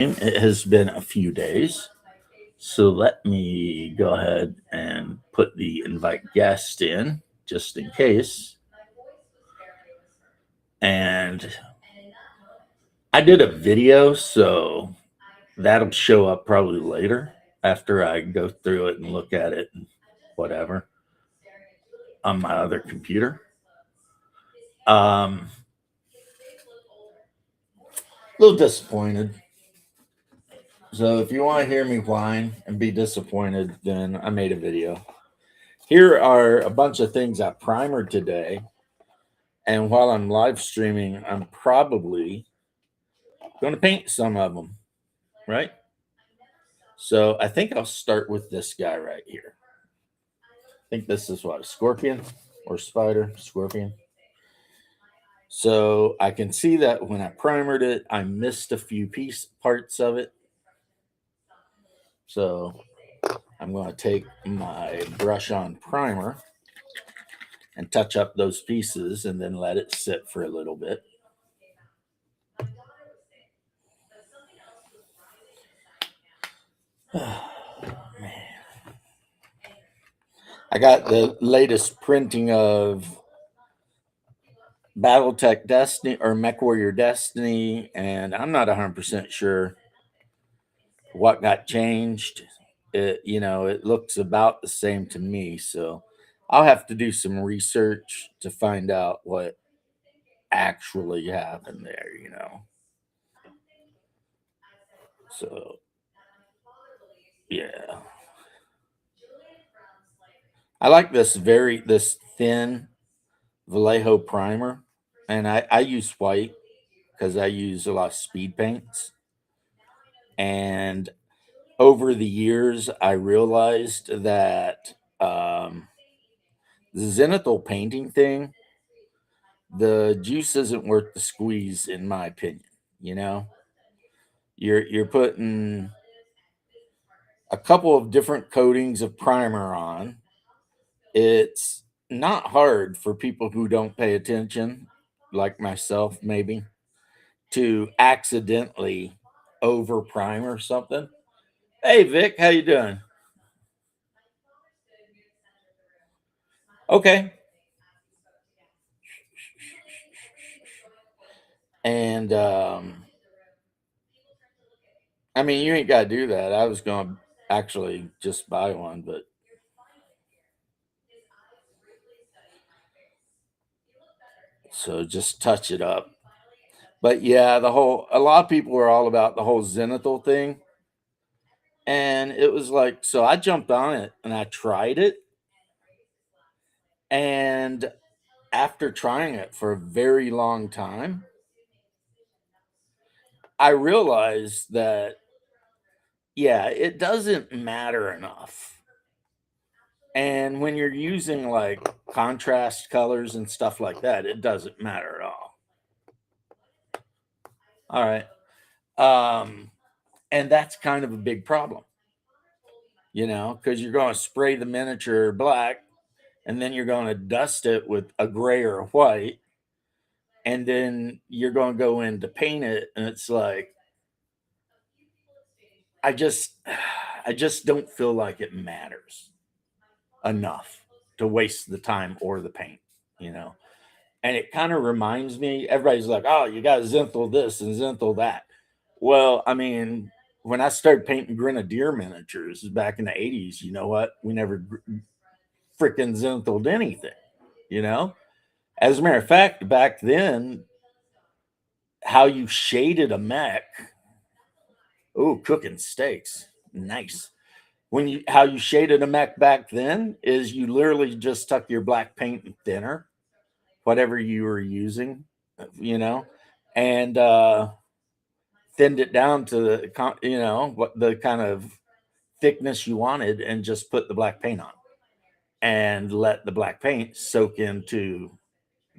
It has been a few days, so let me go ahead and put the invite guest in just in case. And I did a video, so that'll show up probably later after I go through it and look at it and whatever on my other computer. A little disappointed. So if you want to hear me whine and be disappointed, then I made a video. Here are a bunch of things I primered today. And while I'm live streaming, I'm probably going to paint some of them, right? So I think I'll start with this guy right here. I think this is what, a scorpion or spider? Scorpion. So I can see that when I primered it, I missed a few parts of it. So I'm going to take my brush on primer and touch up those pieces and then let it sit for a little bit. Man. I got the latest printing of BattleTech Destiny or MechWarrior Destiny, and I'm not 100% sure what got changed. It looks about the same to me, so I'll have to do some research to find out what actually happened there. So, yeah. I like this thin Vallejo primer, and I use white because I use a lot of speed paints. And over the years, I realized that the zenithal painting thing, the juice isn't worth the squeeze, in my opinion. You know, you're putting a couple of different coatings of primer on. It's not hard for people who don't pay attention, like myself, maybe, to accidentally over primer something. Hey Vic, how you doing? Okay. And I mean, you ain't got to do that. I was going to actually just buy one, but so just touch it up. But yeah, a lot of people were all about the whole zenithal thing. And it was like, so I jumped on it and I tried it. And after trying it for a very long time, I realized that, yeah, it doesn't matter enough. And when you're using like contrast colors and stuff like that, it doesn't matter at all. All right. Um, and that's kind of a big problem, because you're going to spray the miniature black and then you're going to dust it with a gray or a white. And then you're going to go in to paint it. And it's like, I just, I just don't feel like it matters enough to waste the time or the paint, you know? And it kind of reminds me, everybody's like, oh, you got Zenthal this and Zenthal that. Well, I mean, when I started painting Grenadier miniatures back in the 80s, you know what? We never freaking Zenthaled anything, you know? As a matter of fact, back then, how you shaded a mech, oh, cooking steaks, nice. How you shaded a mech back then is you literally just tuck your black paint in thinner, whatever you were using, you know, and thinned it down to what the kind of thickness you wanted, and just put the black paint on and let the black paint soak into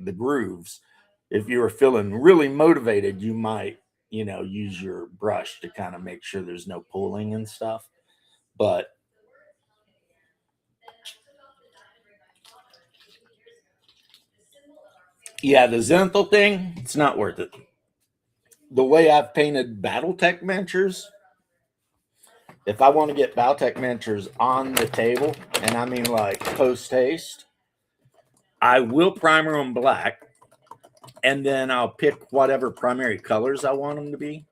the grooves. If you were feeling really motivated, you might, use your brush to kind of make sure there's no pulling and stuff. But yeah, the Zenthal thing, it's not worth it. the way I've painted BattleTech miniatures, if I want to get BattleTech miniatures on the table, and I mean like post haste, I will primer them black, and then I'll pick whatever primary colors I want them to be,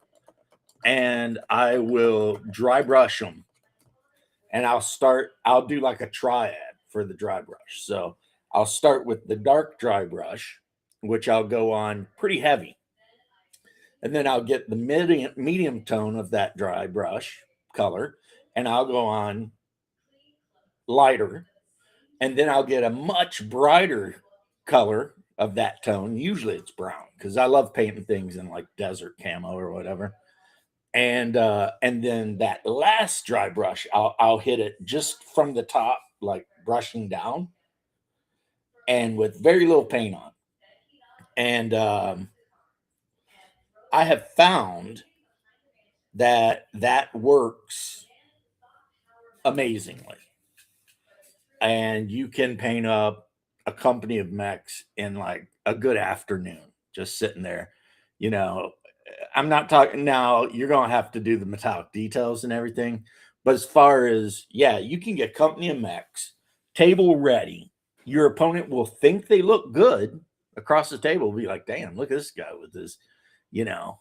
and I will dry brush them. And I'll do like a triad for the dry brush. So I'll start with the dark dry brush, which I'll go on pretty heavy. And then I'll get the medium tone of that dry brush color, and I'll go on lighter. And then I'll get a much brighter color of that tone. Usually it's brown because I love painting things in like desert camo or whatever. And then that last dry brush, I'll hit it just from the top, like brushing down, and with very little paint on. And I have found that that works amazingly. And you can paint up a company of mechs in like a good afternoon, just sitting there. You know, I'm not talking now, you're going to have to do the metallic details and everything. But as far as, yeah, you can get company of mechs, table ready. Your opponent will think they look good across the table, be like, damn, look at this guy with this, you know.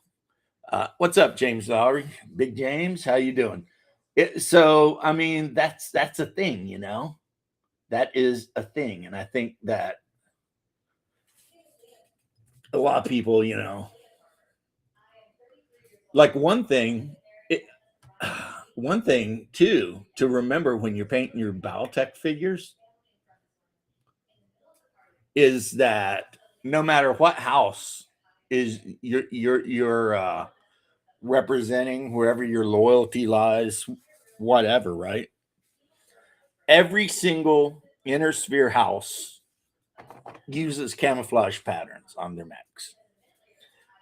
What's up, James Lowry? Big James, how you doing? So, I mean, that's a thing, you know. That is a thing. And I think that a lot of people, you know, like one thing too to remember when you're painting your BattleTech figures is that no matter what house is you're representing, wherever your loyalty lies, whatever, right? Every single inner sphere house uses camouflage patterns on their mechs.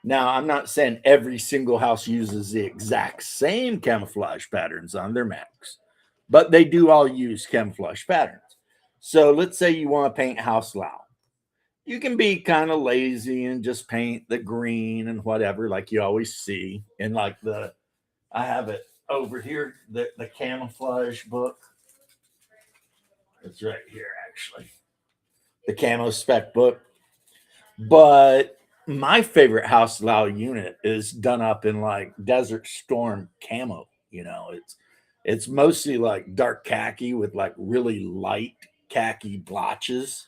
Now, I'm not saying every single house uses the exact same camouflage patterns on their mechs, but they do all use camouflage patterns. So let's say you want to paint House Lao. You can be kind of lazy and just paint the green and whatever, like you always see in like I have it over here, the camouflage book. It's right here, actually. The camo spec book. But my favorite House Lao unit is done up in like Desert Storm camo. You know, it's mostly like dark khaki with like really light khaki blotches,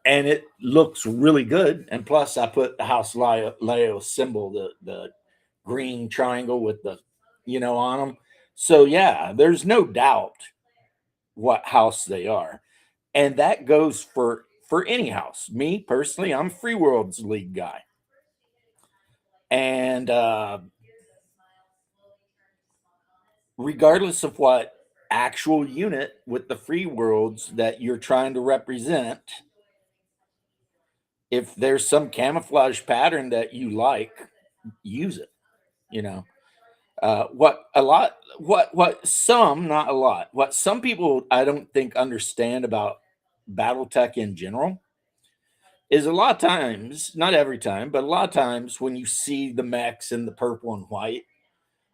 and it looks really good. And plus, I put the House Lao symbol, the green triangle with the, you know, on them. So yeah, there's no doubt what house they are, and that goes for any house. Me personally, I'm Free Worlds League guy, and regardless of what actual unit with the Free Worlds that you're trying to represent, if there's some camouflage pattern that you like, use it. You know, what some, not a lot, what some people I don't think understand about BattleTech in general is a lot of times, not every time, but a lot of times when you see the mechs in the purple and white,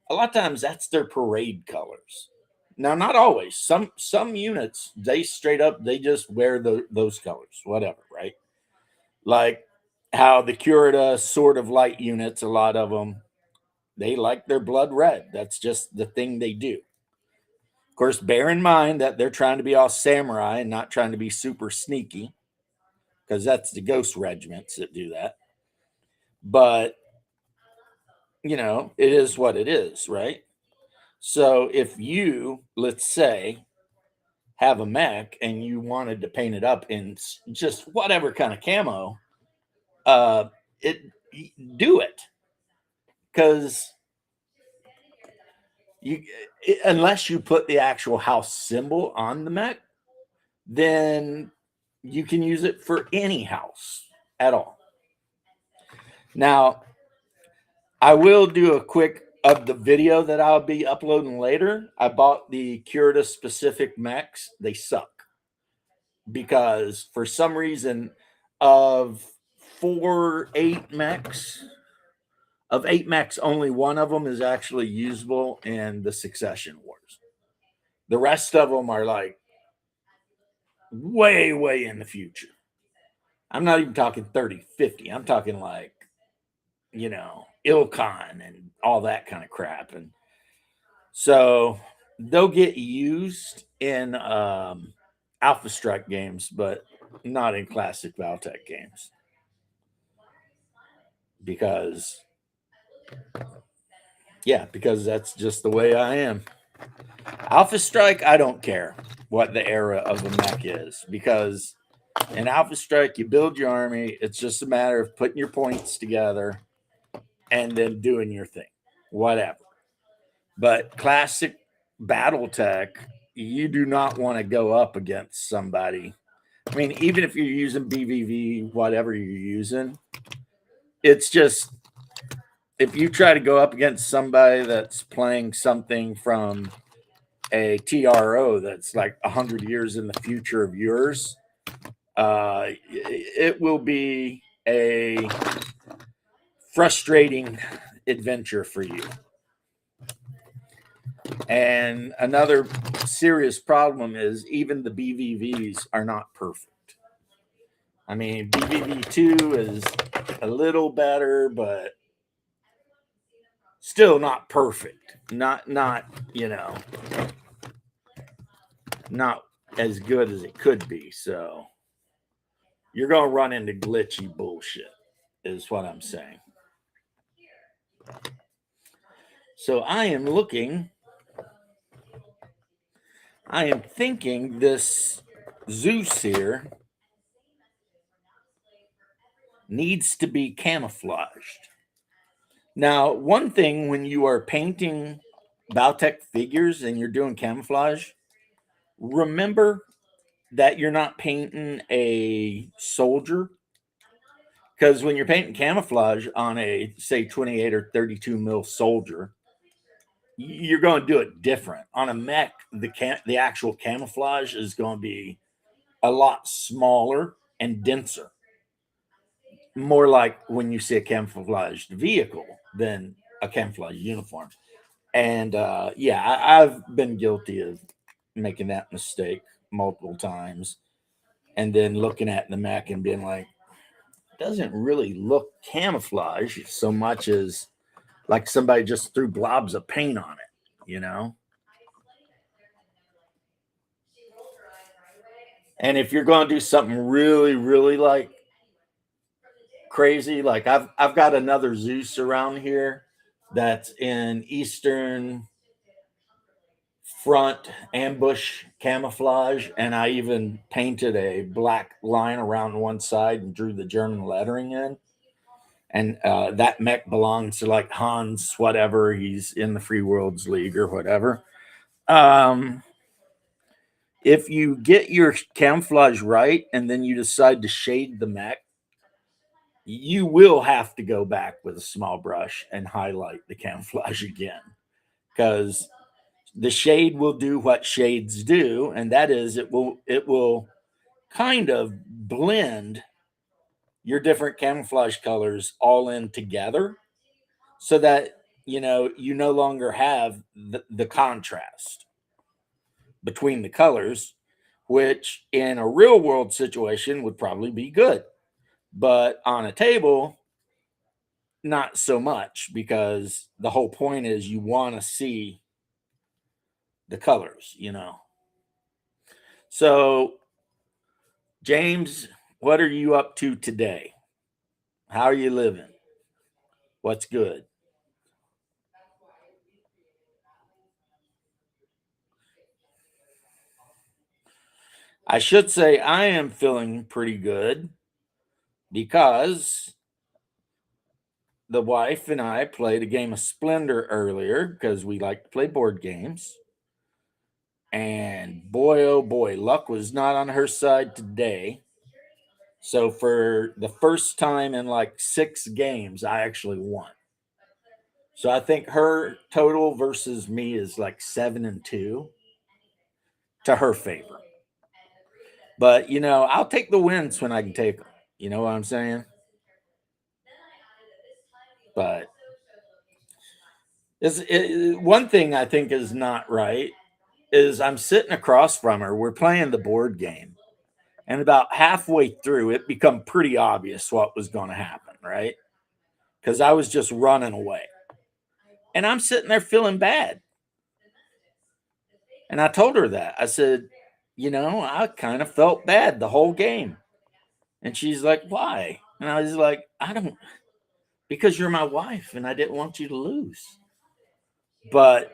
a lot of times that's their parade colors. Now, not always. Some units they straight up they just wear those colors, whatever, right? Like how the Curita sort of light units, a lot of them they like their blood red. That's just the thing they do. Of course, bear in mind that they're trying to be all samurai and not trying to be super sneaky, because that's the ghost regiments that do that. But you know, it is what it is, right? So if you, let's say, have a mech and you wanted to paint it up in just whatever kind of camo, uh, it do it, because you unless you put the actual house symbol on the mech, then you can use it for any house at all. Now, I will do a quick of the video that I'll be uploading later. I bought the Curita specific mechs. They suck because for some reason, of 4 8 mechs, Of 8 mechs, only one of them is actually usable in the Succession Wars. The rest of them are like way, way in the future. I'm not even talking 30, 50. I'm talking like, Ilkon and all that kind of crap. And so they'll get used in Alpha Strike games, but not in classic BattleTech games because, yeah, because that's just the way I am. Alpha Strike, I don't care what the era of the mech is because in Alpha Strike, you build your army. It's just a matter of putting your points together and then doing your thing, whatever. But classic BattleTech, you do not want to go up against somebody. I mean, even if you're using BVV, whatever you're using, it's just if you try to go up against somebody that's playing something from a TRO that's like 100 years in the future of yours, it will be a frustrating adventure for you. And another serious problem is even the BVVs are not perfect. I mean, BVV2 is a little better, but still not perfect. Not not as good as it could be. So you're going to run into glitchy bullshit, is what I'm saying. So I am thinking this Zeus here needs to be camouflaged. Now, one thing when you are painting BattleTech figures and you're doing camouflage, remember that you're not painting a soldier. Because when you're painting camouflage on a, say, 28 or 32 mil soldier, you're going to do it different. On a mech, the actual camouflage is going to be a lot smaller and denser. More like when you see a camouflaged vehicle than a camouflage uniform. And yeah, I've been guilty of making that mistake multiple times. And then looking at the mech and being like, doesn't really look camouflage so much as like somebody just threw blobs of paint on it. And if you're going to do something really, really like crazy, like I've got another Zeus around here that's in Eastern Front ambush camouflage, and I even painted a black line around one side and drew the German lettering in. And that mech belongs to like Hans, whatever. He's in the Free Worlds League or whatever. Um, if you get your camouflage right and then you decide to shade the mech, you will have to go back with a small brush and highlight the camouflage again because the shade will do what shades do, and that is it will kind of blend your different camouflage colors all in together so that you no longer have the contrast between the colors, which in a real world situation would probably be good, but on a table not so much because the whole point is you want to see the colors. So James, what are you up to today? How are you living? What's good? I should say I am feeling pretty good because the wife and I played a game of Splendor earlier because we like to play board games. And boy, oh boy, luck was not on her side today. So for the first time in like 6 games, I actually won. So I think her total versus me is like 7-2 to her favor. But I'll take the wins when I can take them. You know what I'm saying? But One thing I think is not right is I'm sitting across from her. We're playing the board game, and about halfway through, it become pretty obvious what was going to happen, right? Because I was just running away, and I'm sitting there feeling bad. And I told her that. I said, I kind of felt bad the whole game. And she's like, why? And I was like, I don't, because you're my wife and I didn't want you to lose. But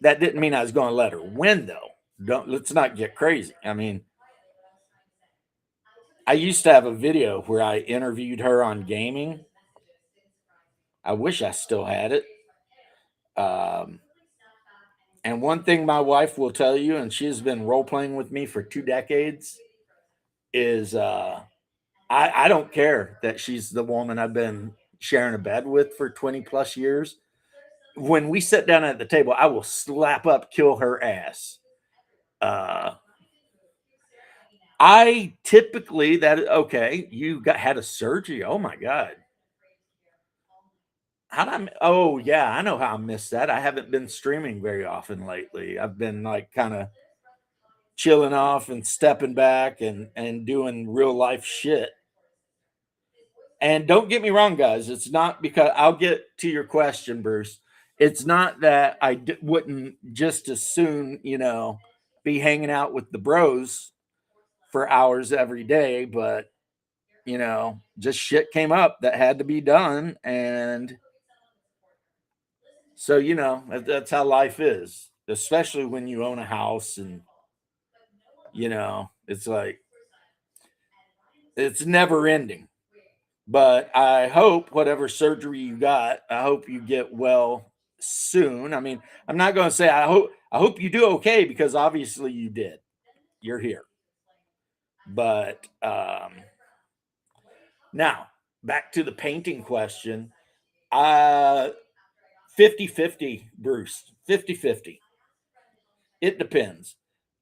that didn't mean I was going to let her win, though. Let's not get crazy. I mean, I used to have a video where I interviewed her on gaming. I wish I still had it. Um, and one thing my wife will tell you, and she's been role playing with me for 2 decades, is I don't care that she's the woman I've been sharing a bed with for 20 plus years. When we sit down at the table, I will slap up, kill her ass. Uh, I typically that okay, you got had a surgery. Oh my god. Oh yeah, I know how I missed that. I haven't been streaming very often lately. I've been like kind of chilling off and stepping back and doing real life shit. And don't get me wrong, guys. It's not because I'll get to your question, Bruce. It's not that wouldn't just as soon, be hanging out with the bros for hours every day, but just shit came up that had to be done, and so that's how life is. Especially when you own a house, and it's like it's never ending. But I hope whatever surgery you got, I hope you get well soon. I mean, I'm not going to say I hope you do okay because obviously you did. You're here. But now back to the painting question. Uh 50-50, Bruce. 50-50. It depends.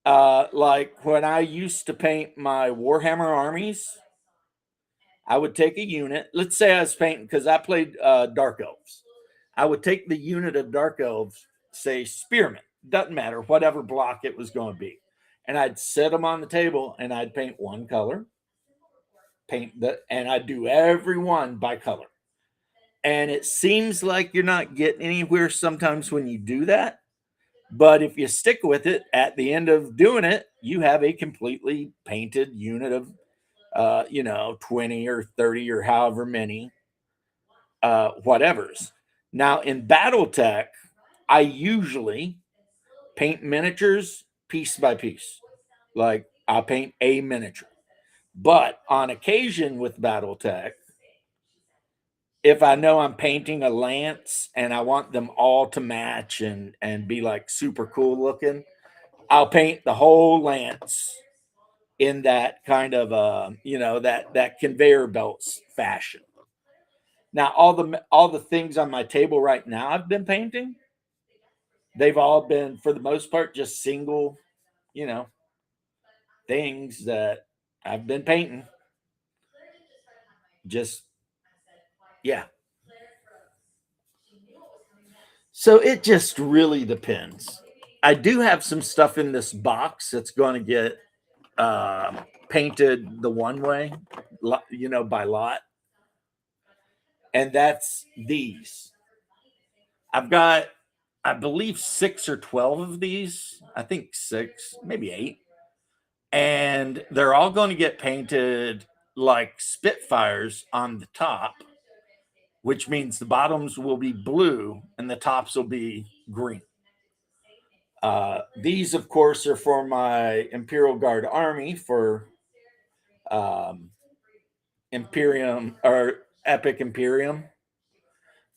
Like when I used to paint my Warhammer armies, I would take a unit. Let's say I was painting because I played Dark Elves. I would take the unit of Dark Elves, say Spearmen, doesn't matter, whatever block it was going to be. And I'd set them on the table and I'd paint one color, and I'd do every one by color. And it seems like you're not getting anywhere sometimes when you do that. But if you stick with it, at the end of doing it, you have a completely painted unit of, 20 or 30 or however many whatevers. Now in BattleTech, I usually paint miniatures piece by piece. Like I paint a miniature. But on occasion with BattleTech, if I know I'm painting a lance and I want them all to match and be like super cool looking, I'll paint the whole lance in that kind of that conveyor belts fashion. Now all the things on my table right now I've been painting, they've all been for the most part just single, you know, things that I've been painting. Just yeah. So it just really depends. I do have some stuff in this box that's going to get painted the one way, by lot, and that's these. I've got, I believe, 6 or 12 of these. I think six, maybe eight, and they're all going to get painted like Spitfires on the top, which means the bottoms will be blue and the tops will be green. These, of course, are for my Imperial Guard Army for um, Imperium or Epic Imperium.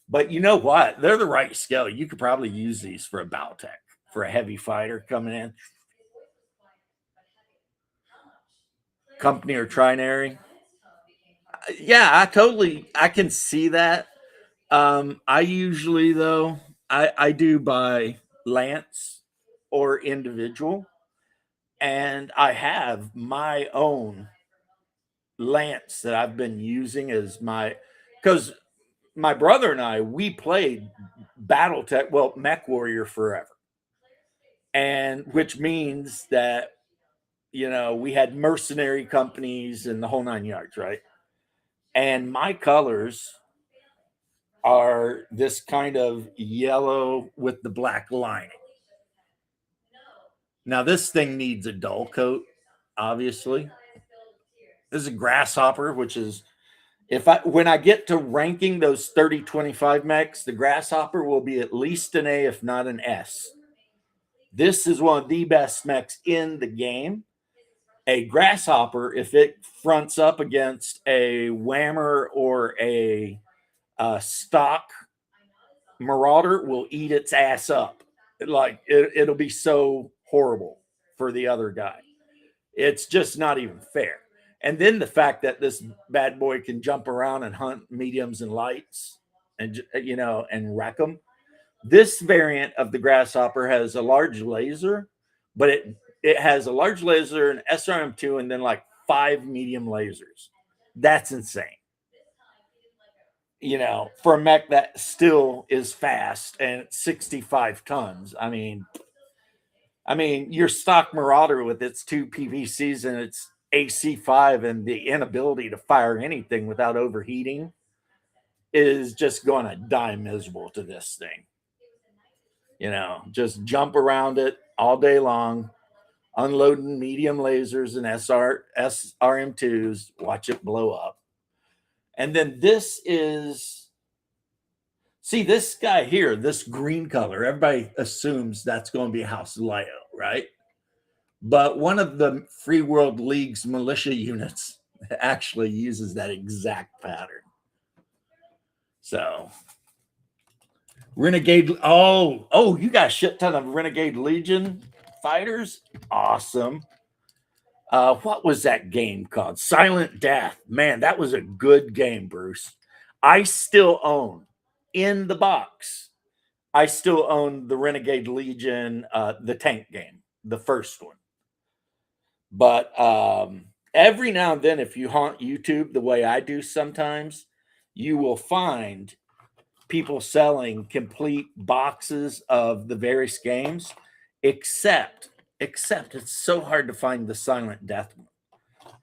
But you know what? They're the right scale. You could probably use these for a BattleTech, for a heavy fighter coming in, company or trinary. Yeah, I can see that. I usually though, I do by lance or individual, and I have my own lance that I've been using as my because my brother and I, we played BattleTech, well, Mech Warrior forever. And which means that, we had mercenary companies and the whole 9 yards, right? And my colors are this kind of yellow with the black lining. Now, this thing needs a dull coat, obviously. This is a grasshopper, which is when I get to ranking those 30-25 mechs, the grasshopper will be at least an A, if not an S. This is one of the best mechs in the game. A grasshopper, if it fronts up against a whammer or a stock marauder, will eat its ass up. It'll be so horrible for the other guy. It's just not even fair. And then the fact that this bad boy can jump around and hunt mediums and lights and and wreck them. This variant of the grasshopper has a large laser, but it has a large laser, an SRM2, and then like 5 medium lasers. That's insane. For a mech that still is fast and it's 65 tons. I mean, your stock Marauder with its 2 PVCs and its AC5 and the inability to fire anything without overheating is just going to die miserable to this thing. Just jump around it all day long, unloading medium lasers and SRM2s, watch it blow up. And then this guy here, this green color, everybody assumes that's going to be House Leo, right? But one of the Free World League's militia units actually uses that exact pattern. So, Renegade. Oh, you got a shit ton of Renegade Legion fighters. Awesome. What was that game called? Silent Death. Man, that was a good game, Bruce. I still own in the box. I still own the Renegade Legion, the tank game, the first one. But every now and then, if you haunt YouTube the way I do sometimes, you will find people selling complete boxes of the various games, except it's so hard to find the Silent Death one.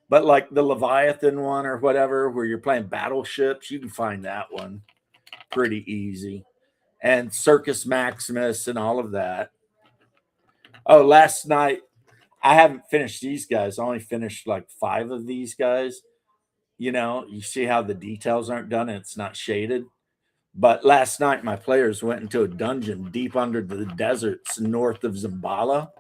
But like the Leviathan one or whatever, where you're playing battleships, you can find that one pretty easy. And Circus Maximus and all of that. Oh, last night, I haven't finished these guys. I only finished like 5 of these guys. You see how the details aren't done and it's not shaded. But last night, my players went into a dungeon deep under the deserts north of Zambala.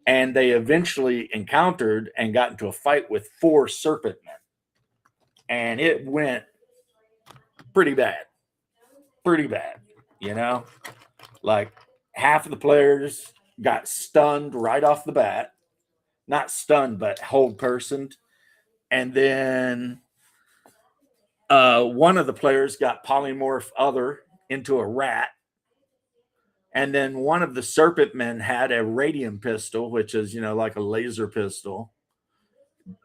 And they eventually encountered and got into a fight with 4 serpent men. And it went pretty bad. Pretty bad, Like half of the players got stunned right off the bat. Not stunned, but hold personed. And then one of the players got polymorph other into a rat. And then one of the serpent men had a radium pistol, which is, like a laser pistol,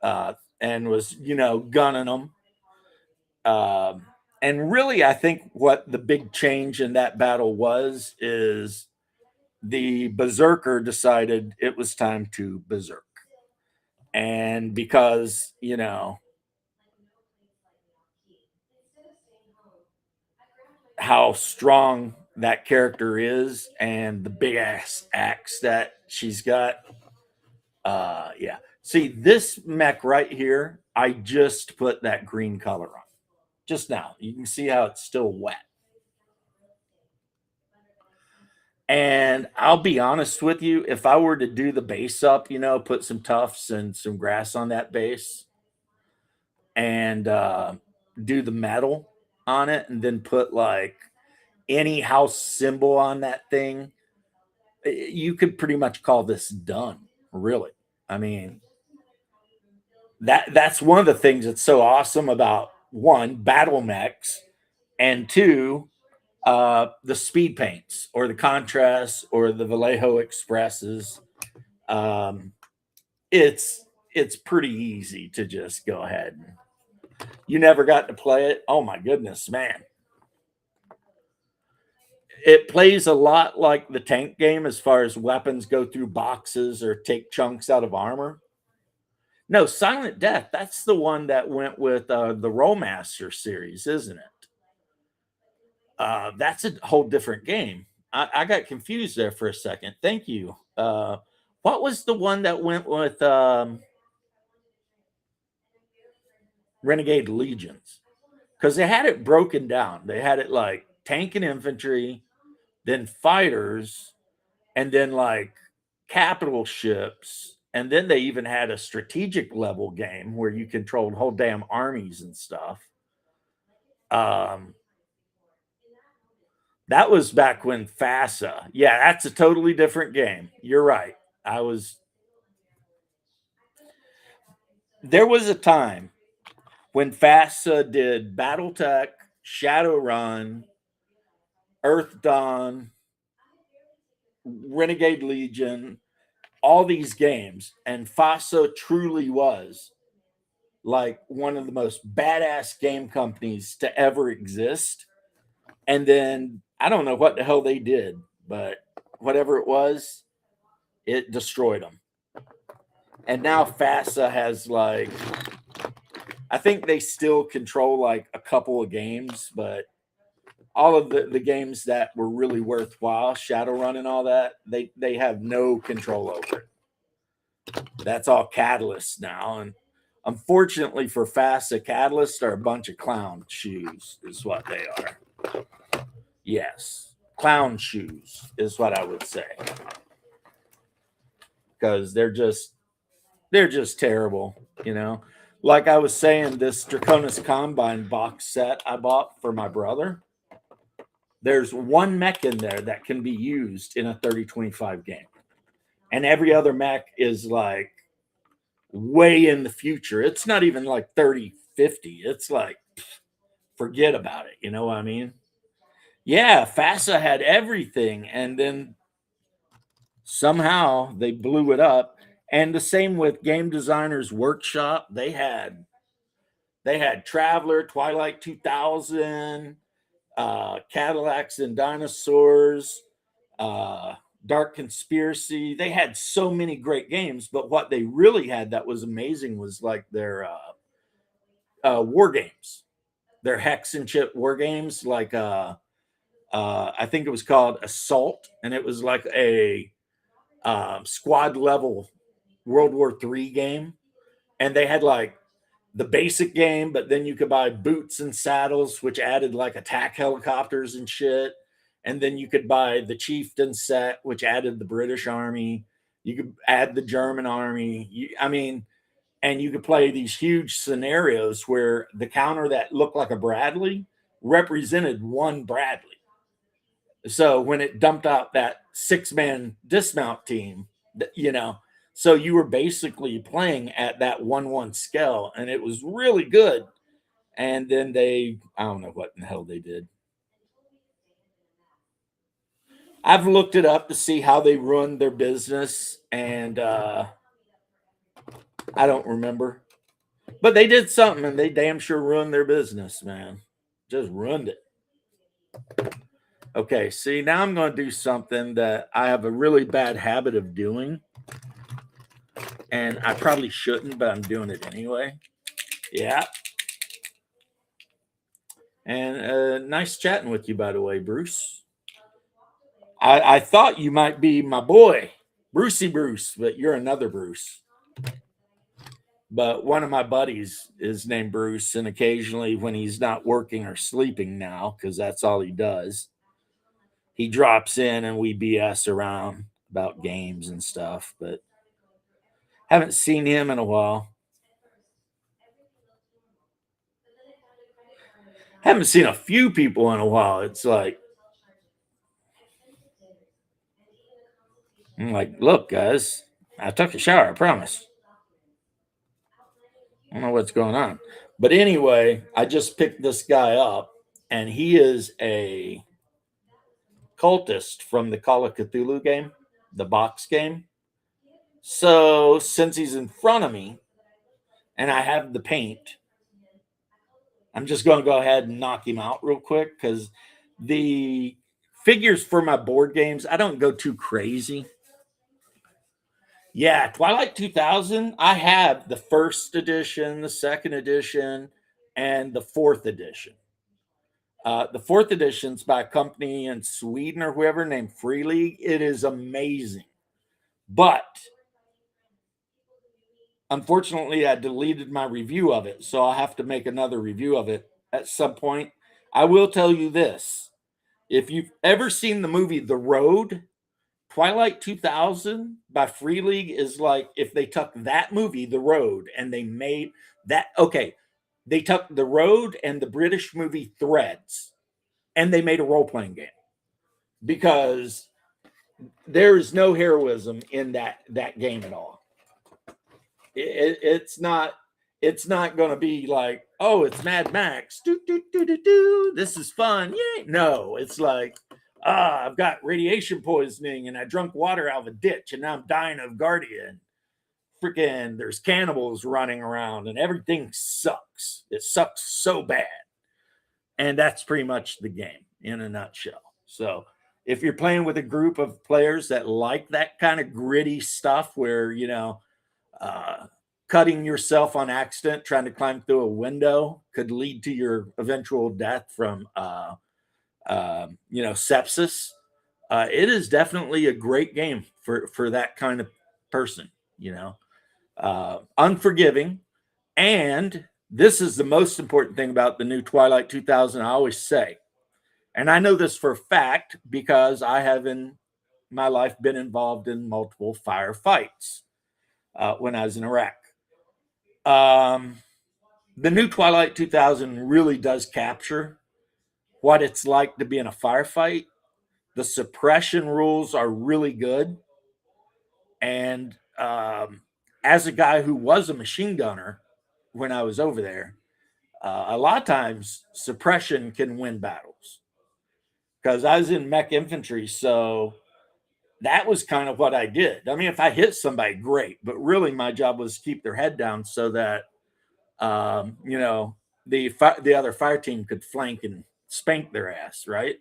and was, gunning them. And really, I think what the big change in that battle is the berserker decided it was time to berserk. And because, how strong that character is and the big ass axe that she's got. Yeah. See, this mech right here, I just put that green color on. Just now. You can see how it's still wet. And I'll be honest with you, if I were to do the base up, put some tufts and some grass on that base and do the metal on it and then put like any house symbol on that thing, you could pretty much call this done, really. I mean, that's one of the things that's so awesome about one, battle mechs, and two, the speed paints or the contrasts or the Vallejo Expresses. Um, it's pretty easy to just go ahead. You never got to play it. Oh my goodness, man. it plays a lot like the tank game as far as weapons go through boxes or take chunks out of armor. No, Silent Death, that's the one that went with the Rollmaster series, isn't it? That's a whole different game. I got confused there for a second. Thank you. What was the one that went with Renegade Legions? Because they had it broken down. They had it like tank and infantry, then fighters, and then like capital ships. And then they even had a strategic level game where you controlled whole damn armies and stuff. Um, that was back when FASA. Yeah, that's a totally different game. You're right. I was There was a time when FASA did BattleTech, Shadowrun, Earth Dawn, Renegade Legion, all these games, and FASA truly was like one of the most badass game companies to ever exist. And then I don't know what the hell they did, but whatever it was, it destroyed them. And now FASA has like, I think they still control like a couple of games, but all of the games that were really worthwhile, Shadowrun and all that, they have no control over it. That's all Catalyst now. And unfortunately for FASA, Catalyst are a bunch of clown shoes, is what they are. Yes. Clown shoes is what I would say. Because they're just terrible, you know. Like I was saying, this Draconis Combine box set I bought for my brother, there's one mech in there that can be used in a 3025 game. And every other mech is like way in the future. It's not even like 3050. It's like, forget about it. You know what I mean? Yeah, FASA had everything. And then somehow they blew it up. And the same with Game Designers Workshop. They had Traveler, Twilight 2000, Cadillacs and Dinosaurs, uh, Dark Conspiracy. They had so many great games, but what they really had that was amazing was like their war games, their hex and chip war games. Like I think it was called Assault, and it was like a squad level World War III game, and they had like the basic game, but then you could buy boots and saddles, which added like attack helicopters and shit. And then you could buy the chieftain set, which added the British army. You could add the German army. I mean, and you could play these huge scenarios where the counter that looked like a Bradley represented one Bradley. So when it dumped out that 6-man dismount team, you know, so you were basically playing at that 1-1 scale, and it was really good. And then I don't know what in the hell they did. I've looked it up to see how they run their business, and I don't remember. But they did something, and they damn sure ruined their business, man. Just ruined it. Okay, see, now I'm going to do something that I have a really bad habit of doing. And I probably shouldn't, but I'm doing it anyway. Yeah. And nice chatting with you, by the way, Bruce. I thought you might be my boy, Brucey Bruce, but you're another Bruce. But one of my buddies is named Bruce, and occasionally when he's not working or sleeping now, because that's all he does, he drops in and we BS around about games and stuff. But haven't seen him in a while. Haven't seen a few people in a while. It's like, I'm like, look, guys, I took a shower, I promise. I don't know what's going on. But anyway, I just picked this guy up, and he is a cultist from the Call of Cthulhu game, the box game. So since he's in front of me and I have the paint, I'm just going to go ahead and knock him out real quick because the figures for my board games, I don't go too crazy. Yeah, Twilight 2000, I have the first edition, the second edition, and the fourth edition. The fourth edition's by a company in Sweden or whoever named Free League. It is amazing. But unfortunately, I deleted my review of it, so I'll have to make another review of it at some point. I will tell you this. If you've ever seen the movie The Road, Twilight 2000 by Free League is like if they took that movie, The Road, and they made that. Okay, they took The Road and the British movie Threads, and they made a role playing game because there is no heroism in that game at all. It's not. It's not going to be like, oh, it's Mad Max. Do, do, do, do, do. This is fun. Yay. No, it's like, I've got radiation poisoning and I drunk water out of a ditch and now I'm dying of Guardian. Freaking, there's cannibals running around and everything sucks. It sucks so bad. And that's pretty much the game in a nutshell. So if you're playing with a group of players that like that kind of gritty stuff where, cutting yourself on accident trying to climb through a window could lead to your eventual death from sepsis. It is definitely a great game for that kind of person. Unforgiving, and this is the most important thing about the new Twilight 2000. I always say, and I know this for a fact because I have in my life been involved in multiple firefights when I was in Iraq. The new Twilight 2000 really does capture what it's like to be in a firefight. The suppression rules are really good. And as a guy who was a machine gunner when I was over there, a lot of times suppression can win battles because I was in mech infantry. So that was kind of what I did. I mean, if I hit somebody, great. But really, my job was to keep their head down so that the other fire team could flank and spank their ass, right?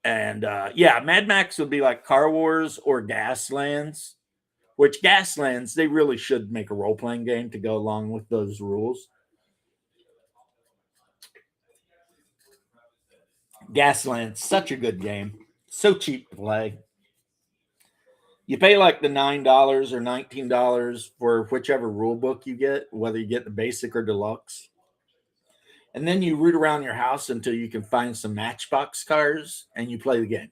And Mad Max would be like Car Wars or Gaslands, which Gaslands they really should make a role playing game to go along with those rules. Gaslands, such a good game, so cheap to play. You pay like the $9 or $19 for whichever rule book you get, whether you get the basic or deluxe. And then you root around your house until you can find some Matchbox cars and you play the game.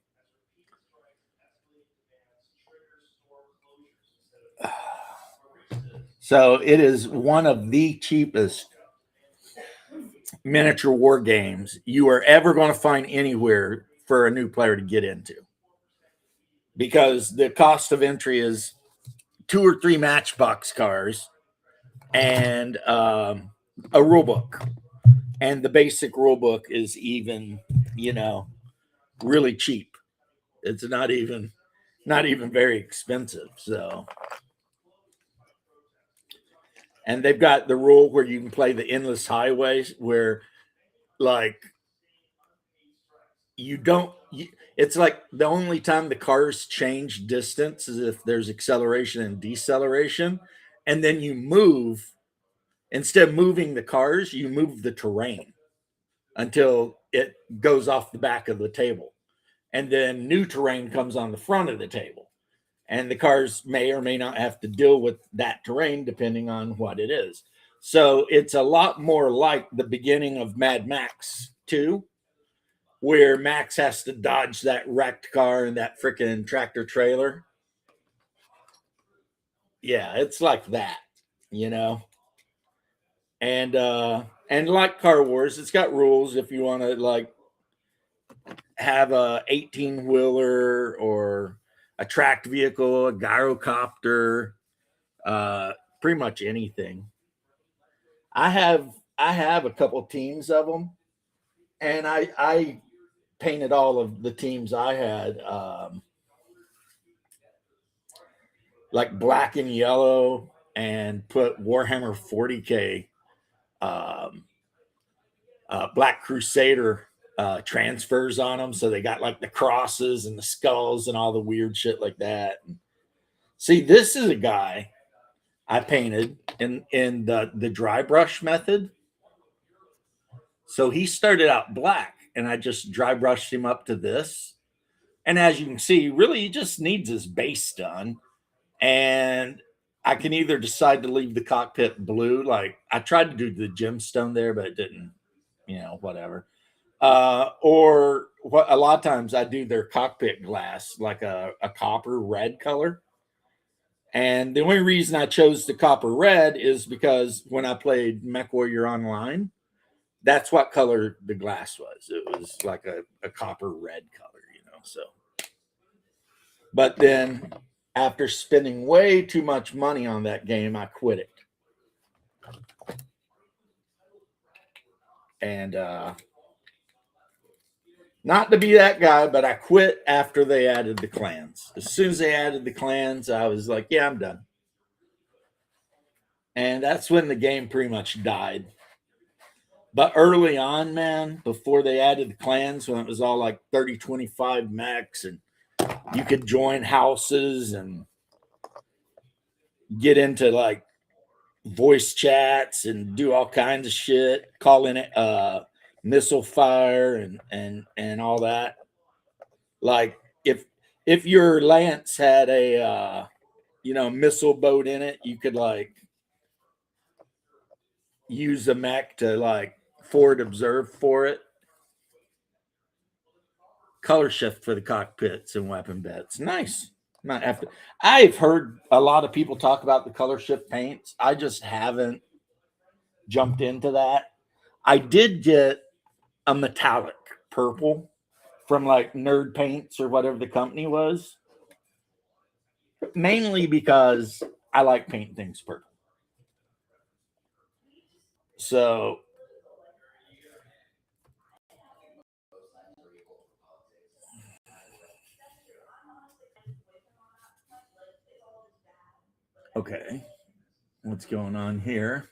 So it is one of the cheapest miniature war games you are ever going to find anywhere for a new player to get into. Because the cost of entry is 2 or 3 Matchbox cars and a rule book. And the basic rule book is even, really cheap. It's not even very expensive. So, and they've got the rule where you can play the endless highways where like it's like the only time the cars change distance is if there's acceleration and deceleration, and then you move instead of moving the cars, you move the terrain until it goes off the back of the table. And then new terrain comes on the front of the table. And the cars may or may not have to deal with that terrain depending on what it is. So it's a lot more like the beginning of Mad Max 2, where Max has to dodge that wrecked car and that freaking tractor trailer. Yeah, it's like that, you know. And like Car Wars, it's got rules if you want to like have a 18 wheeler or a tracked vehicle, a gyrocopter, pretty much anything. I have a couple teams of them, and I painted all of the teams I had like black and yellow, and put Warhammer 40K, um, Black Crusader transfers on them. So they got like the crosses and the skulls and all the weird shit like that. See, this is a guy I painted in the dry brush method. So he started out black, and I just dry brushed him up to this. And as you can see, really, he just needs his base done. And I can either decide to leave the cockpit blue, like I tried to do the gemstone there, but it didn't, whatever. Or what a lot of times I do their cockpit glass, like a copper red color. And the only reason I chose the copper red is because when I played Mech Warrior Online, that's what color the glass was. It was like a copper red color. So, but then after spending way too much money on that game, I quit it. And not to be that guy, but I quit after they added the clans. As soon as they added the clans, I was like, yeah, I'm done. And that's when the game pretty much died. But early on, man, before they added the clans, when it was all like 30, 25 mechs and you could join houses and get into like voice chats and do all kinds of shit, call in it missile fire and all that. Like if your lance had a missile boat in it, you could like use a mech to like forward observe for it. Color shift for the cockpits and weapon beds. Nice. Might have to. I've heard a lot of people talk about the color shift paints. I just haven't jumped into that. I did get a metallic purple from like Nerd Paints or whatever the company was, mainly because I like painting things purple. So, okay, what's going on here?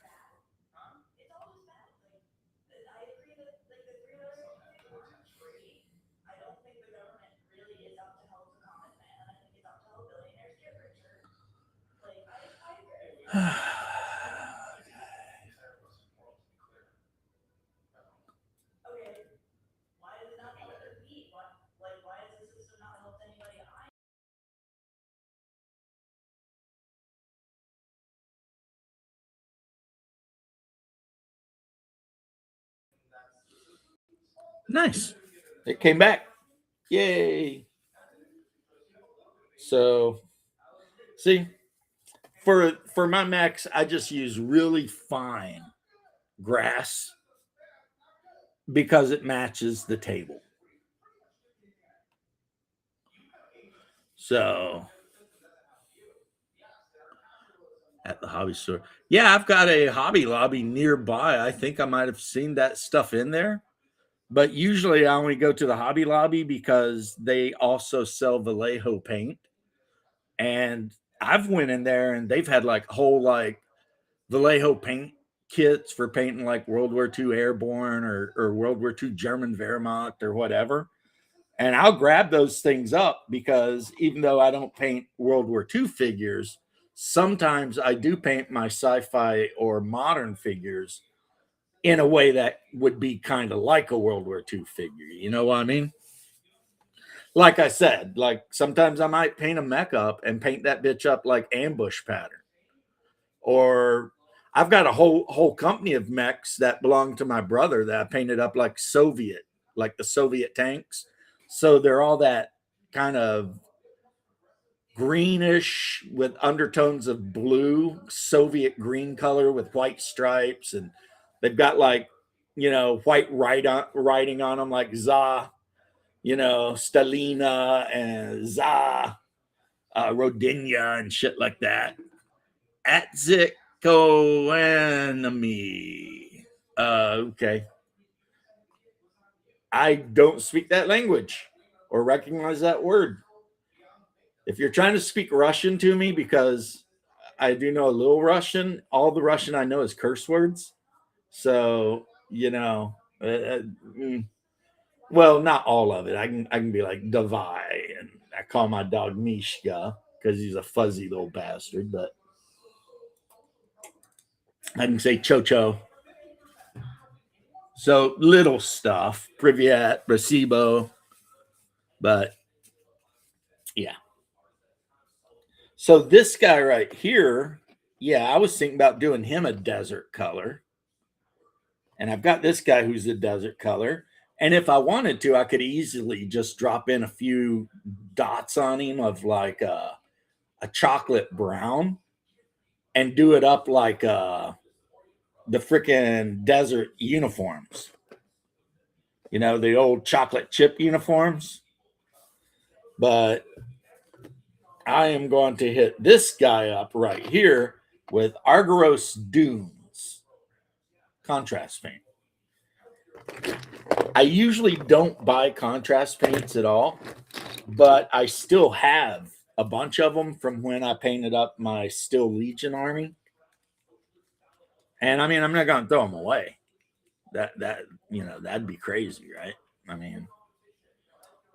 Nice. It came back. Yay. So, see, for my mechs, I just use really fine grass because it matches the table. So at the hobby store. Yeah, I've got a Hobby Lobby nearby. I think I might have seen that stuff in there. But usually I only go to the Hobby Lobby because they also sell Vallejo paint. And I've went in there and they've had like whole like Vallejo paint kits for painting like World War II Airborne or World War II German Wehrmacht or whatever. And I'll grab those things up because even though I don't paint World War II figures, sometimes I do paint my sci-fi or modern figures in a way that would be kind of like a World War II figure. You know what I mean? Like I said, like sometimes I might paint a mech up and paint that bitch up like ambush pattern. Or I've got a whole company of mechs that belong to my brother that I painted up like Soviet, like the Soviet tanks. So they're all that kind of greenish with undertones of blue, Soviet green color with white stripes, and they've got like white writing on them like Za, Stalina and Za, Rodinia and shit like that. Atziko enemy. Okay. I don't speak that language or recognize that word. If you're trying to speak Russian to me, because I do know a little Russian, all the Russian I know is curse words. So, Well, not all of it. I can be like Davai, and I call my dog Mishka because he's a fuzzy little bastard. But I can say Chocho. So little stuff, Privyat, Placebo, but yeah. So this guy right here, yeah, I was thinking about doing him a desert color, and I've got this guy who's a desert color. And if I wanted to, I could easily just drop in a few dots on him of like a chocolate brown and do it up like the freaking desert uniforms. You know, the old chocolate chip uniforms. But I am going to hit this guy up right here with Argyros Dunes contrast paint. I usually don't buy contrast paints at all, but I still have a bunch of them from when I painted up my Still Legion army. And I mean, I'm not going to throw them away. That'd be crazy, right? I mean,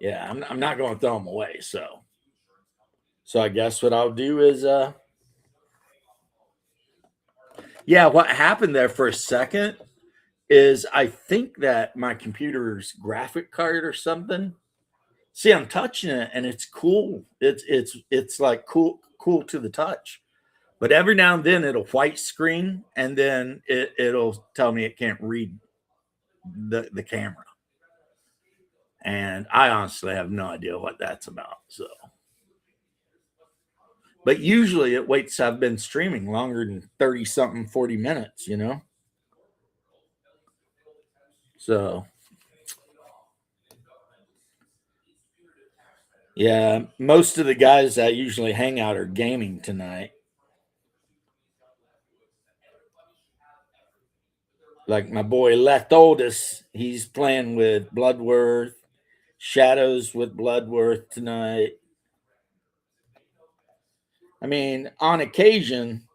yeah, I'm not going to throw them away. So I guess what I'll do is, yeah, what happened there for a second is I think that my computer's graphic card or something. See, I'm touching it and it's cool. It's like cool to the touch. But every now and then it'll white screen and then it'll tell me it can't read the camera. And I honestly have no idea what that's about. So, but usually it waits. I've been streaming longer than 30 something, 40 minutes, you know? So, yeah, most of the guys that usually hang out are gaming tonight. Like my boy Left Oldest, he's playing with Bloodworth, Shadows with Bloodworth tonight. I mean, on occasion,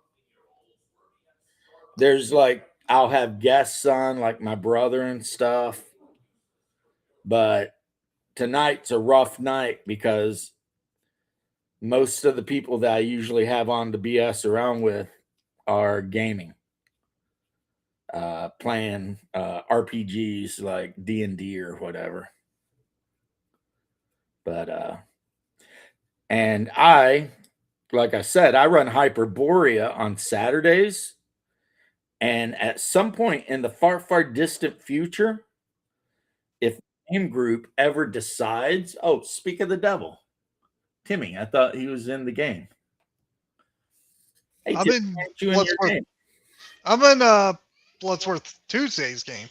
there's like I'll have guests on, like my brother and stuff. But tonight's a rough night because most of the people that I usually have on to BS around with are gaming, playing RPGs like D&D or whatever. But and like I said, I run Hyperborea on Saturdays, and at some point in the far distant future, if the game group ever decides, oh, speak of the devil, Timmy, I thought he was in the game. Hey, I'm Timmy, in aren't you in your Bloodsworth. game? I'm in Bloodsworth Tuesday's game,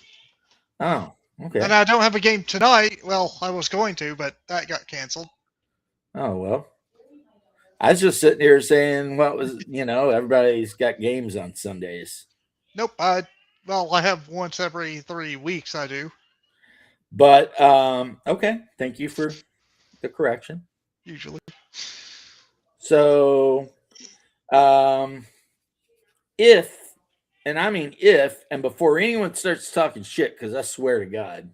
Oh, and okay. I don't have a game tonight. Well, I was going to, but that got canceled. Oh well. I was just sitting here saying what was, everybody's got games on Sundays. Nope. I have once every 3 weeks. I do But okay, thank you for the correction. usually. So um if and I mean if and before anyone starts talking shit, because I swear to God,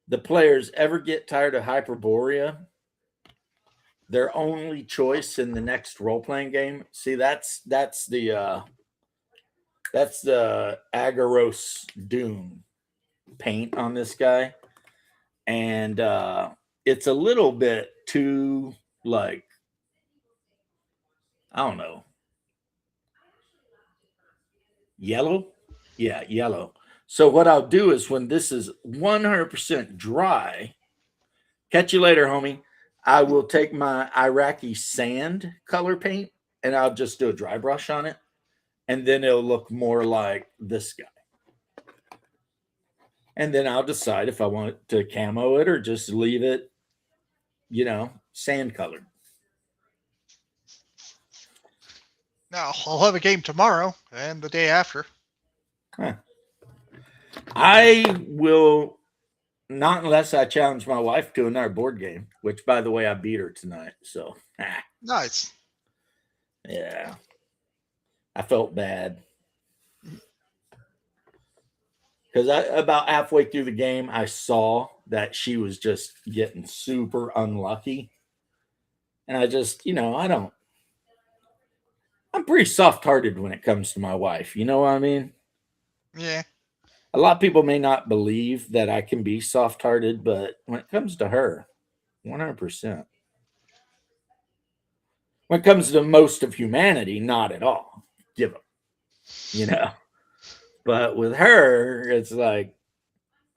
the players ever get tired of Hyperborea, their only choice in the next role-playing game. See, that's the Agaros Doom paint on this guy. And it's a little bit too like, I don't know, yellow. Yeah, yellow. So what I'll do is when this is 100% dry, catch you later, homie. I will take my Iraqi sand color paint and I'll just do a dry brush on it, and then it'll look more like this guy. And then I'll decide if I want to camo it or just leave it, sand colored. Now I'll have a game tomorrow and the day after. Huh. I will not unless I challenge my wife to another board game, which by the way, I beat her tonight. So Nice. yeah. I felt bad. because about halfway through the game, I saw that she was just getting super unlucky, and I just, I don't. I'm pretty soft-hearted when it comes to my wife. You know what I mean? Yeah. A lot of people may not believe that I can be soft-hearted, but when it comes to her, 100%. When it comes to most of humanity, not at all. Give them, you know. But with her, it's like,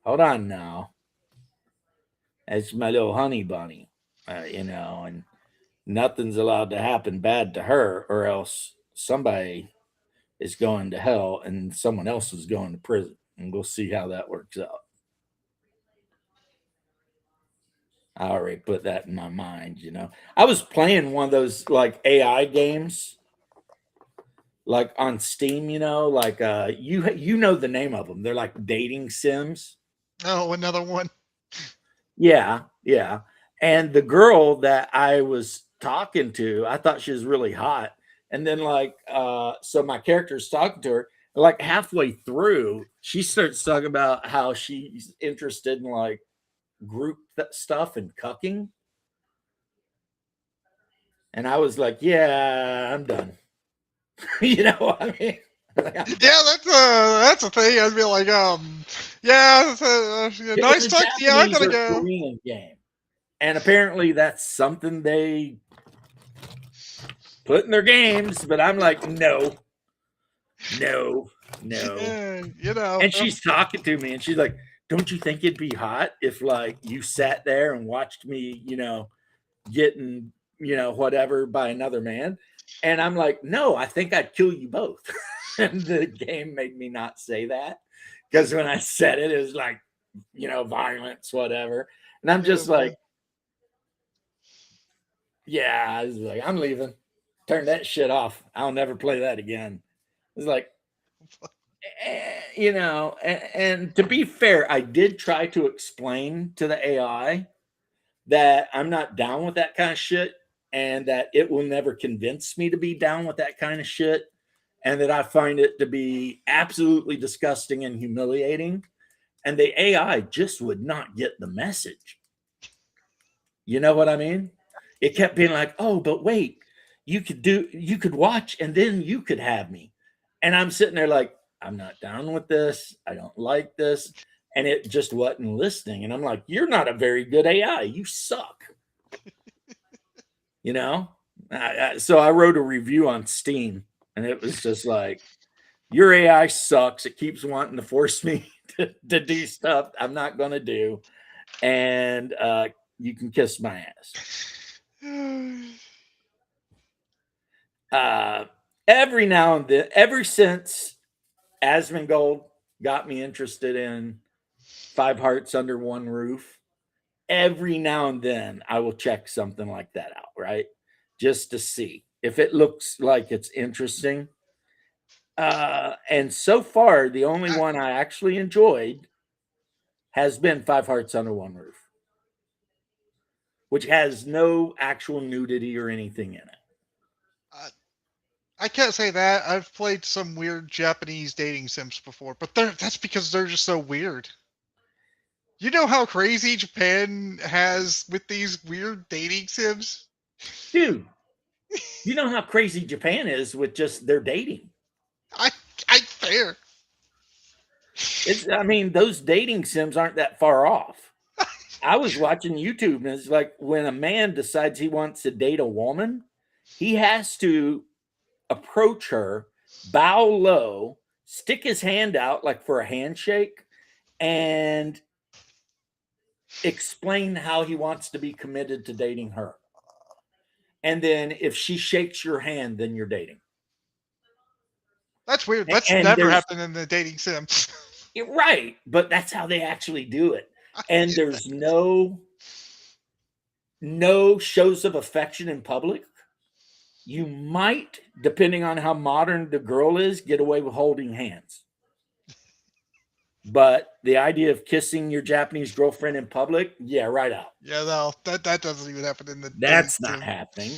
hold on now, that's my little honey bunny, and nothing's allowed to happen bad to her, or else somebody is going to hell and someone else is going to prison, and we'll see how that works out. I already put that in my mind. I was playing one of those like AI games, like on Steam. Like you know the name of them. They're like dating sims. Oh, another one. Yeah, yeah. And the girl that I was talking to, I thought she was really hot. And then so my character's talking to her, like halfway through, she starts talking about how she's interested in like group stuff and cucking. And I was like, yeah, I'm done. You know what I mean? Like, I'm done. Yeah, that's a thing. I'd be like, yeah, It's nice a talk. Yeah, I Japanese gotta or go. Korean game. And apparently that's something they put in their games, but I'm like, no, no, no. Yeah, And she's talking to me and she's like, don't you think it'd be hot if like you sat there and watched me, getting, whatever by another man? And I'm like, no, I think I'd kill you both. And the game made me not say that because when I said it, it was like, violence, whatever. And I'm yeah, just like, yeah, I was like, I'm leaving. Turn that shit off. I'll never play that again. It's like, and to be fair, I did try to explain to the AI that I'm not down with that kind of shit and that it will never convince me to be down with that kind of shit and that I find it to be absolutely disgusting and humiliating. And the AI just would not get the message. You know what I mean? It kept being like, "Oh, but wait, you could watch and then you could have me." And I'm sitting there like, "I'm not down with this. I don't like this." And it just wasn't listening. And I'm like, "You're not a very good AI. You suck." You know? So I wrote a review on Steam and it was just like, "Your AI sucks. It keeps wanting to force me to do stuff I'm not going to do. And you can kiss my ass." Uh, every now and then, ever since Asmongold got me interested in Five Hearts Under One Roof, every now and then I will check something like that out, right? Just to see if it looks like it's interesting. And so far, the only one I actually enjoyed has been Five Hearts Under One Roof, which has no actual nudity or anything in it. I can't say that. I've played some weird Japanese dating sims before, but that's because they're just so weird. You know how crazy Japan has with these weird dating sims? Dude, you know how crazy Japan is with just their dating. I I fair. I mean, those dating sims aren't that far off. I was watching YouTube and it's like when a man decides he wants to date a woman, he has to approach her, bow low, stick his hand out like for a handshake, and explain how he wants to be committed to dating her. And then if she shakes your hand, then you're dating. That's weird. That's And never there's happened in the dating sim. right, but that's how they actually do it. I And get there's no shows of affection in public. You might, depending on how modern the girl is, get away with holding hands. But the idea of kissing your Japanese girlfriend in public, yeah, right out. Yeah, no, that doesn't even happen in the dating That's not sim. happening.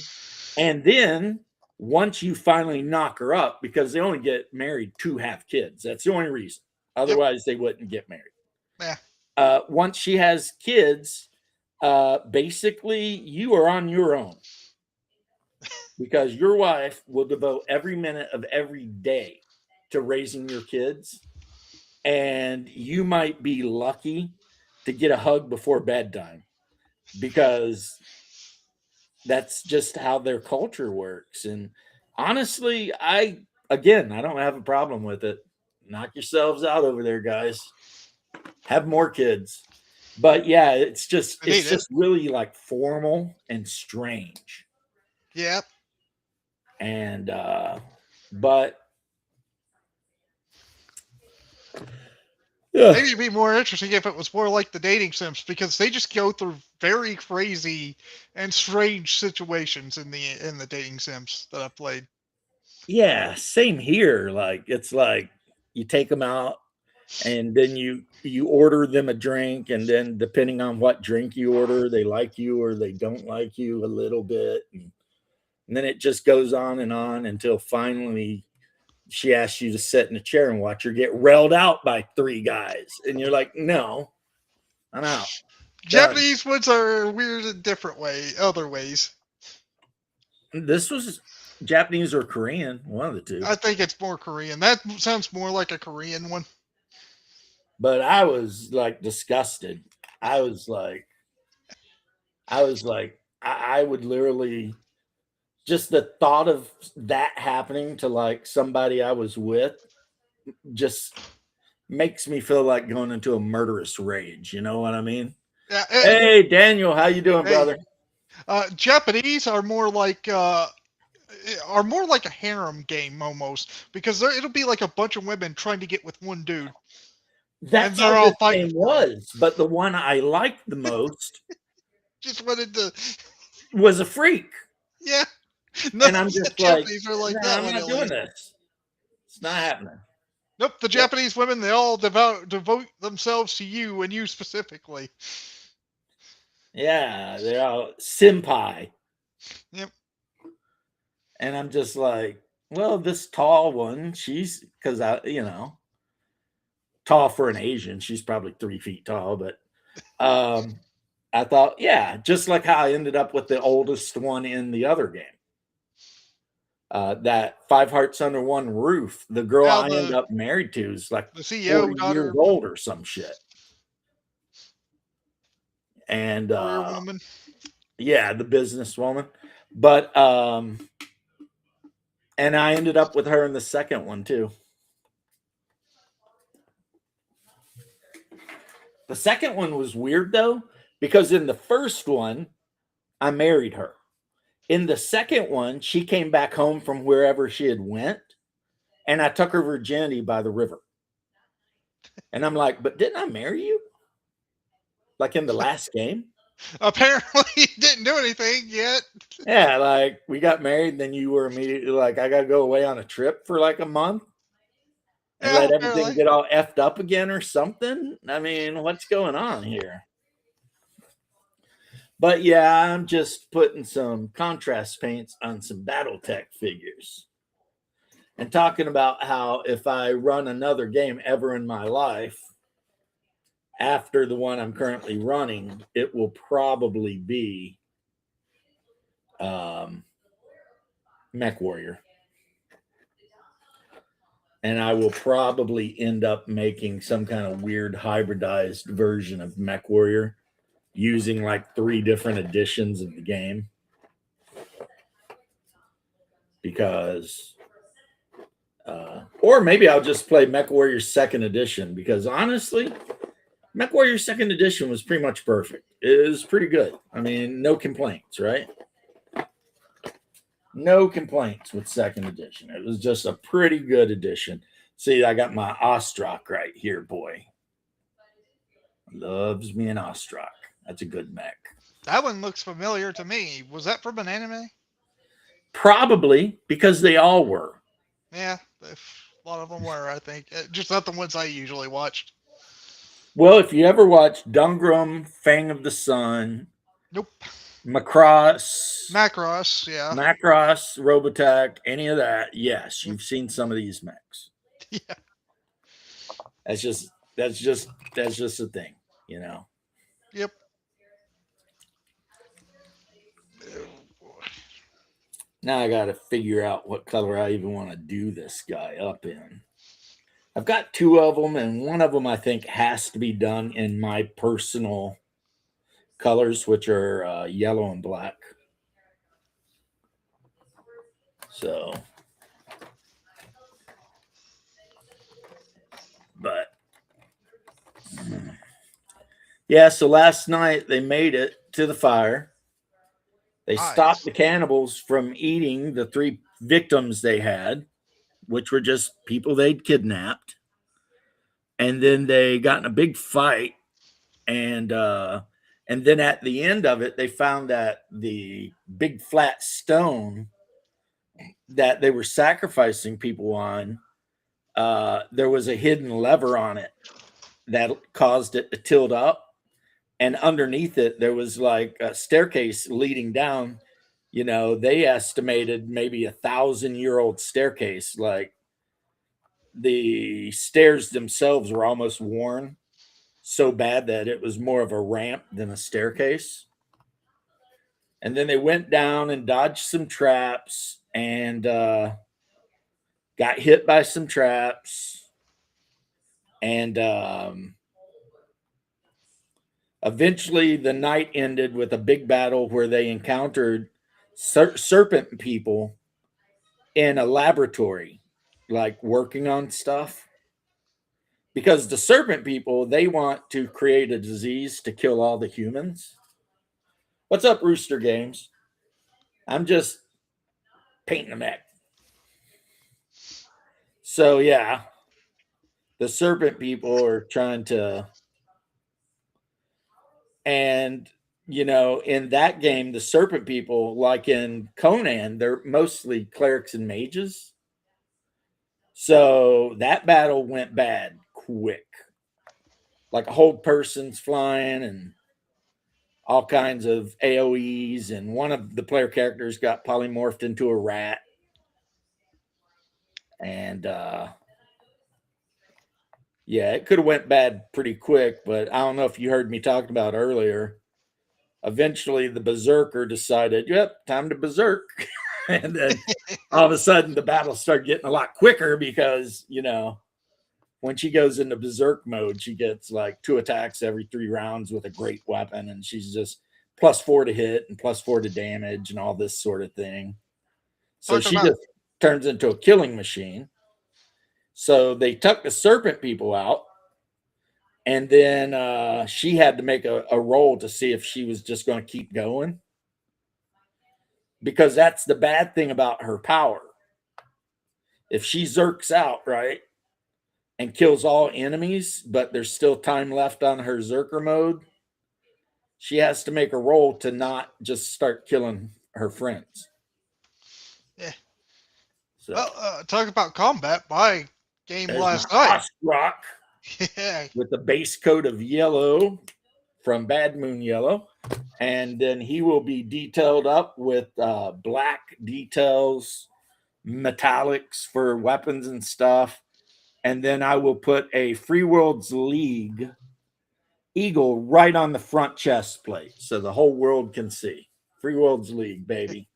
And then once you finally knock her up, because they only get married to have kids, that's the only reason. Yep. Otherwise, they wouldn't get married. Yeah. Once she has kids, basically you are on your own because your wife will devote every minute of every day to raising your kids, and you might be lucky to get a hug before bedtime because that's just how their culture works. And honestly, I don't have a problem with it. Knock yourselves out over there, guys. Have more kids. But yeah, I it's need it. just really like formal and strange. Yeah. And but yeah. Maybe it'd be more interesting if it was more like the dating sims because they just go through very crazy and strange situations in the dating sims that I've played. Yeah, same here. Like it's like you take them out and then you order them a drink, and then depending on what drink you order, they like you or they don't like you a little bit. And then it just goes on until finally she asks you to sit in a chair and watch her get railed out by three guys. And you're like, no, I'm out. Done. Japanese ones are weird in different other ways. This was Japanese or Korean, one of the two. I think it's more Korean. That sounds more like a Korean one. But I was like disgusted. I was like, I would literally just the thought of that happening to like somebody I was with just makes me feel like going into a murderous rage. You know what I mean? Yeah. Hey, Daniel, how you doing, Hey, brother? Japanese are more like a harem game almost because it'll be like a bunch of women trying to get with one dude, and That's they're how all this fighting game for him. was. But the one I liked the most Just wanted to, was a freak. yeah. No, And I'm the just like, Japanese are like nah, that I'm one not at doing least. this. It's not happening. Nope, the Yep. Japanese women they all devote themselves to you and you specifically. Yeah, they're all senpai. Yep. And I'm just like, well, this tall one, she's because tall for an Asian. She's probably 3 feet tall, but I thought, yeah, just like how I ended up with the oldest one in the other game. That Five Hearts Under One Roof, the girl Now I end up married to is like the CEO 40 years daughter, old or some shit. And career woman. yeah, the businesswoman. But and I ended up with her in the second one too. The second one was weird though, because in the first one, I married her. In the second one, she came back home from wherever she had went, and I took her virginity by the river. And I'm like, but didn't I marry you? Like in the last game? Apparently didn't do anything yet. Yeah, like we got married, and then you were immediately like, I gotta go away on a trip for like a month and Yeah, let everything apparently. get all effed up again or something. I mean, what's going on here? But yeah, I'm just putting some contrast paints on some BattleTech figures and talking about how if I run another game ever in my life after the one I'm currently running, it will probably be um, Mech Warrior. And I will probably end up making some kind of weird hybridized version of Mech Warrior using like 3 different editions of the game because or maybe I'll just play Mech Warrior Second Edition because honestly, Mech Warrior Second Edition was pretty much perfect. It was pretty good. I mean, no complaints, right? No complaints with Second Edition. It was just a pretty good edition. See, I got my Ostrak right here, boy. Loves me an Ostrak. That's a good mech. That one looks familiar to me. Was that from an anime? Probably because they all were. Yeah, a lot of them were, I think. Just not the ones I usually watched. Well, if you ever watched Dungrum, Fang of the Sun, Nope. Macross, Macross, yeah. Macross, Robotech, any of that, yes, Yep. you've seen some of these mechs. Yeah. That's just that's just that's just a thing, you know. Yep. Now I got to figure out what color I even want to do this guy up in. I've got two of them, and one of them I think has to be done in my personal colors, which are yellow and black. So, but yeah, so last night they made it to the fire. They stopped Nice. the cannibals from eating the three victims they had, which were just people they'd kidnapped. And then they got in a big fight, and then at the end of it, they found that the big flat stone that they were sacrificing people on, there was a hidden lever on it that caused it to tilt up, and underneath it there was like a staircase leading down. You know, they estimated maybe 1,000-year-old staircase. Like the stairs themselves were almost worn so bad that it was more of a ramp than a staircase. And then they went down and dodged some traps, and got hit by some traps, and eventually the night ended with a big battle where they encountered serpent people in a laboratory, like working on stuff. Because the serpent people, they want to create a disease to kill all the humans. What's up, Rooster Games? I'm just painting a mech. So yeah, the serpent people are trying to, and you know, in that game, the serpent people, like in Conan, they're mostly clerics and mages. So that battle went bad quick. Like a whole person's flying and all kinds of AoEs, and one of the player characters got polymorphed into a rat. And yeah, it could have went bad pretty quick, but I don't know if you heard me talking about earlier. Eventually the berserker decided, yep, time to berserk. And then all of a sudden the battle started getting a lot quicker because, you know, when she goes into berserk mode, she gets like 2 attacks every 3 rounds with a great weapon, and she's just +4 to hit and +4 to damage and all this sort of thing. So Talking she about just turns into a killing machine. So they took the serpent people out, and then she had to make a roll to see if she was just going to keep going, because that's the bad thing about her power. If she zerks out, right, and kills all enemies, but there's still time left on her Zerker mode, she has to make a roll to not just start killing her friends. yeah. So Well, talk about combat. My game there's my last night. Rock Yeah. with the base coat of yellow from Bad Moon Yellow. And then he will be detailed up with black details, metallics for weapons and stuff. And then I will put a Free Worlds League eagle right on the front chest plate so the whole world can see. Free Worlds League, baby.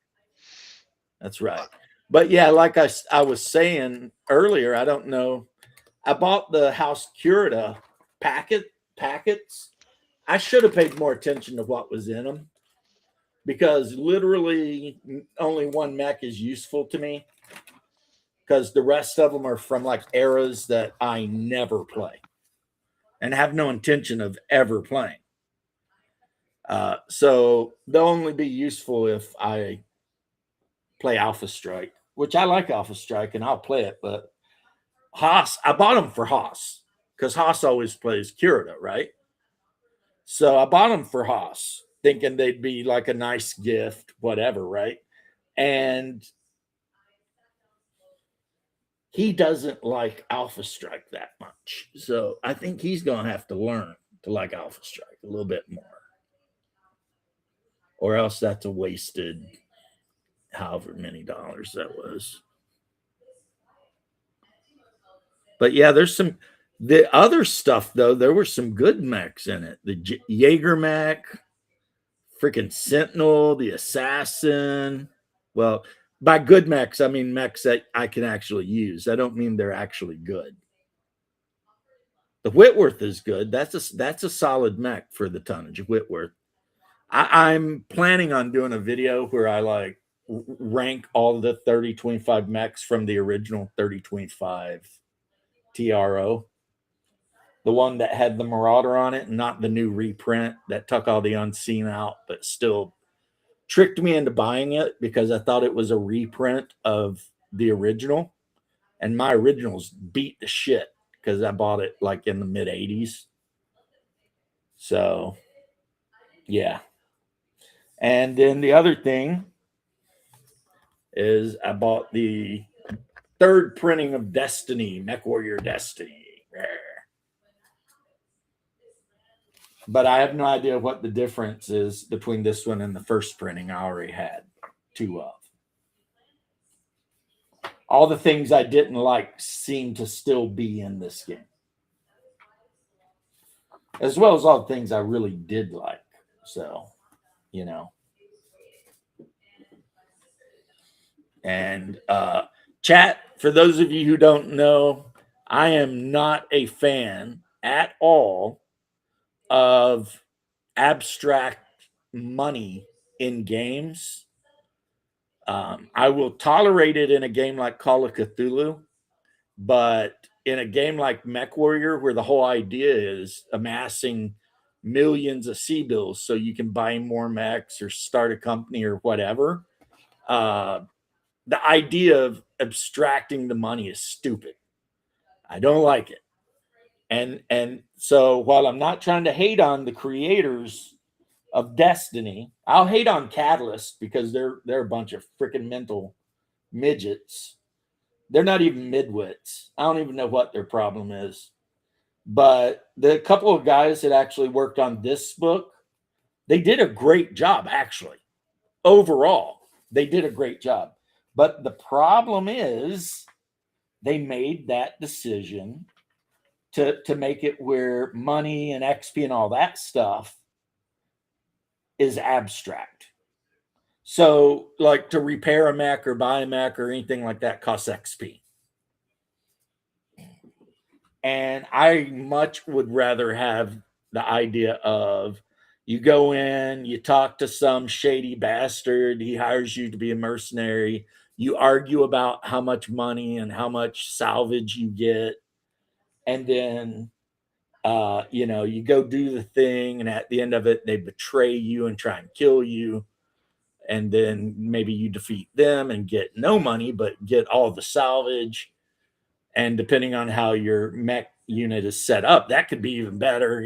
That's right. But yeah, like I was saying earlier, I don't know. I bought the House Curita packets. I should have paid more attention to what was in them, because literally only one mech is useful to me, because the rest of them are from like eras that I never play and have no intention of ever playing. So they'll only be useful if I play Alpha Strike, which I like Alpha Strike and I'll play it. But Haas, I bought them for Haas because Haas always plays Curita, right? So I bought them for Haas, thinking they'd be like a nice gift, whatever, right? And he doesn't like Alpha Strike that much. So I think he's going to have to learn to like Alpha Strike a little bit more. Or else that's a wasted however many dollars that was. But yeah, The other stuff, though, there were some good mechs in it. The Jaeger mech, freaking Sentinel, the Assassin. Well, by good mechs, I mean mechs that I can actually use. I don't mean they're actually good. The Whitworth is good. That's a solid mech for the tonnage. Whitworth. I'm planning on doing a video where I like rank all the 3025 mechs from the original 3025 TRO, the one that had the Marauder on it, not the new reprint that took all the unseen out, but still tricked me into buying it because I thought it was a reprint of the original. And my originals beat the shit because I bought it like in the mid 80s. So, yeah. And then the other thing is I bought the third printing of Destiny, Mech Warrior Destiny. But I have no idea what the difference is between this one and the first printing I already had two of. All the things I didn't like seem to still be in this game, as well as all the things I really did like. So, you know. And chat, for those of you who don't know, I am not a fan at all of abstract money in games. I will tolerate it in a game like Call of Cthulhu, but in a game like Mech Warrior, where the whole idea is amassing millions of sea bills so you can buy more mechs or start a company or whatever, the idea of abstracting the money is stupid. I don't like it. And so while I'm not trying to hate on the creators of Destiny, I'll hate on Catalyst because they're a bunch of freaking mental midgets. They're not even midwits. I don't even know what their problem is. But the couple of guys that actually worked on this book, they did a great job, actually. Overall, they did a great job. But the problem is they made that decision to make it where money and XP and all that stuff is abstract. So, like to repair a mech or buy a mech or anything like that costs XP. And I much would rather have the idea of you go in, you talk to some shady bastard, he hires you to be a mercenary, you argue about how much money and how much salvage you get, and then you go do the thing, and at the end of it, they betray you and try and kill you. And then maybe you defeat them and get no money, but get all the salvage. And depending on how your mech unit is set up, that could be even better,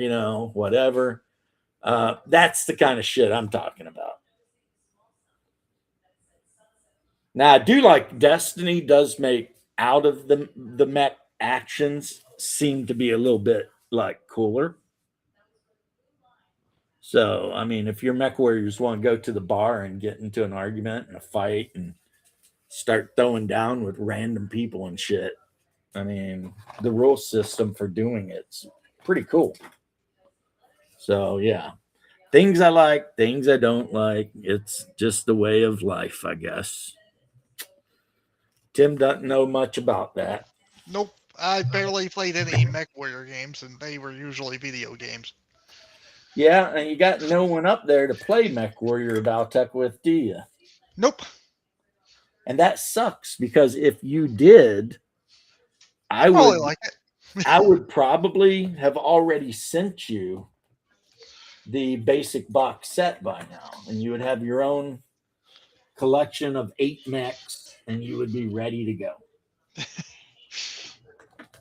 whatever. That's the kind of shit I'm talking about. Now, I do like Destiny does make out of the mech actions seem to be a little bit like cooler. So, I mean, if your mech warriors want to go to the bar and get into an argument and a fight and start throwing down with random people and shit, I mean, the rule system for doing it's pretty cool. So, yeah. Things I like, things I don't like. It's just the way of life, I guess. Tim doesn't know much about that. Nope. I barely played any Mech Warrior games, and they were usually video games. Yeah, and you got no one up there to play Mech Warrior BattleTech with, do you? Nope. And that sucks because if you did, I Probably would like it. I would probably have already sent you the basic box set by now, and you would have your own collection of 8 mechs, and you would be ready to go.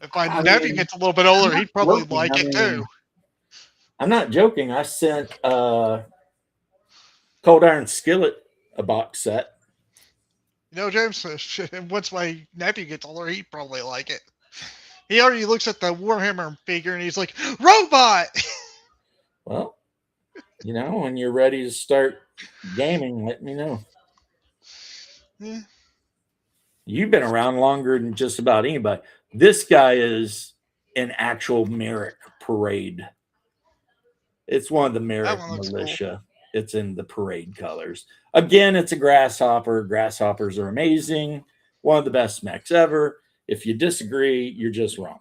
If my I nephew mean, gets a little bit I'm older, not he'd probably joking. like it too. I'm not joking. I sent Cold Iron Skillet a box set. James, once my nephew gets older, he'd probably like it. He already looks at the Warhammer figure and he's like, robot! Well, when you're ready to start gaming, let me know. Yeah. You've been around longer than just about anybody. This guy is an actual Merrick parade. It's one of the That Merrick one looks cool. militia. It's in the parade colors. Again, it's a grasshopper. Grasshoppers are amazing. One of the best mechs ever. If you disagree, you're just wrong.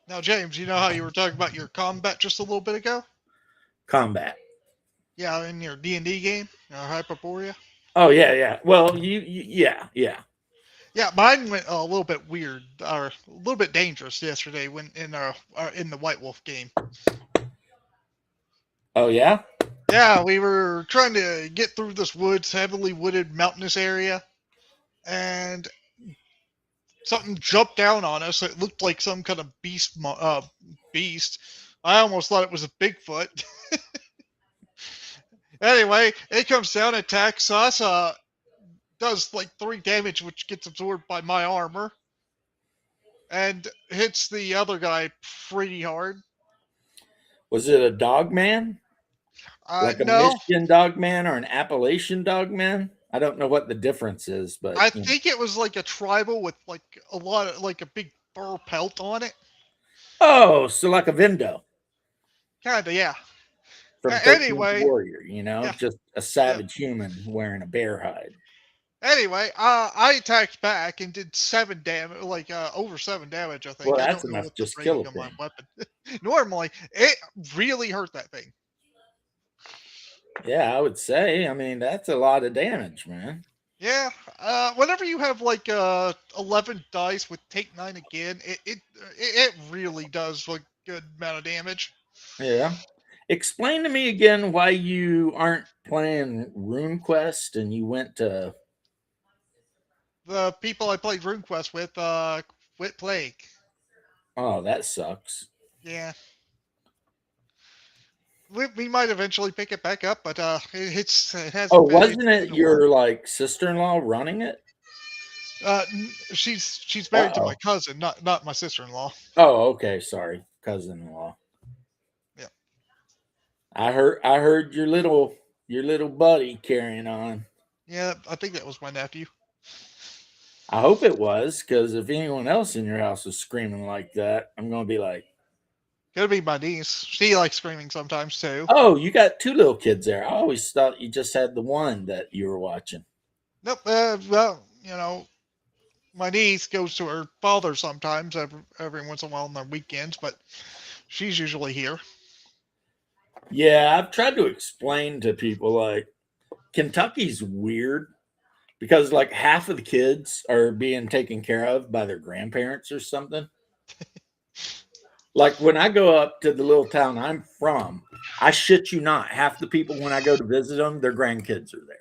Now, James, you know how you were talking about your combat just a little bit ago? Combat. Yeah, in your D&D game, Hyperborea. Oh yeah, yeah. Well, yeah, yeah. Yeah, mine went a little bit weird, or a little bit dangerous yesterday when in the White Wolf game. Oh yeah. Yeah, we were trying to get through this woods, heavily wooded, mountainous area, and something jumped down on us. It looked like some kind of beast. I almost thought it was a Bigfoot. Anyway, it comes down, attacks us, does like 3 damage, which gets absorbed by my armor, and hits the other guy pretty hard. Was it a dog man? Like a No, Michigan dog man or an Appalachian dog man? I don't know what the difference is, but I think it was like a tribal with like a lot of like a big fur pelt on it. oh, so like a Vindo Kinda, yeah. from 13th Anyway, Warrior, yeah, just a yeah. savage human wearing a bear hide. Anyway, I attacked back and did 7 damage, like over 7 damage. I Well, think. I that's don't know enough what to the just kill rating a of my thing. weapon. Normally, it really hurt that thing. Yeah, I would say. I mean, that's a lot of damage, man. Yeah. Whenever you have like 11 dice with take 9 again, it really does like good amount of damage. Yeah. Explain to me again why you aren't playing RuneQuest and you went to. The people I played RuneQuest with quit playing. Oh, that sucks. Yeah. We might eventually pick it back up, but it Oh, hasn't been it's wasn't it been a while. your like sister-in-law running it? She's Uh married to my oh. cousin, not my sister-in-law. Oh, okay. Sorry, cousin-in-law. Yeah. I heard your little buddy carrying on. Yeah, I think that was my nephew. I hope it was, because if anyone else in your house is screaming like that, I'm gonna be like, Could be my niece. She likes screaming sometimes too. "Oh, you got two little kids there." I always thought you just had the one that you were watching. Nope. Well, my niece goes to her father sometimes every once in a while on their weekends, but she's usually here. Yeah, I've tried to explain to people like Kentucky's weird because like half of the kids are being taken care of by their grandparents or something. Like when I go up to the little town I'm from, I shit you not, half the people when I go to visit them, their grandkids are there.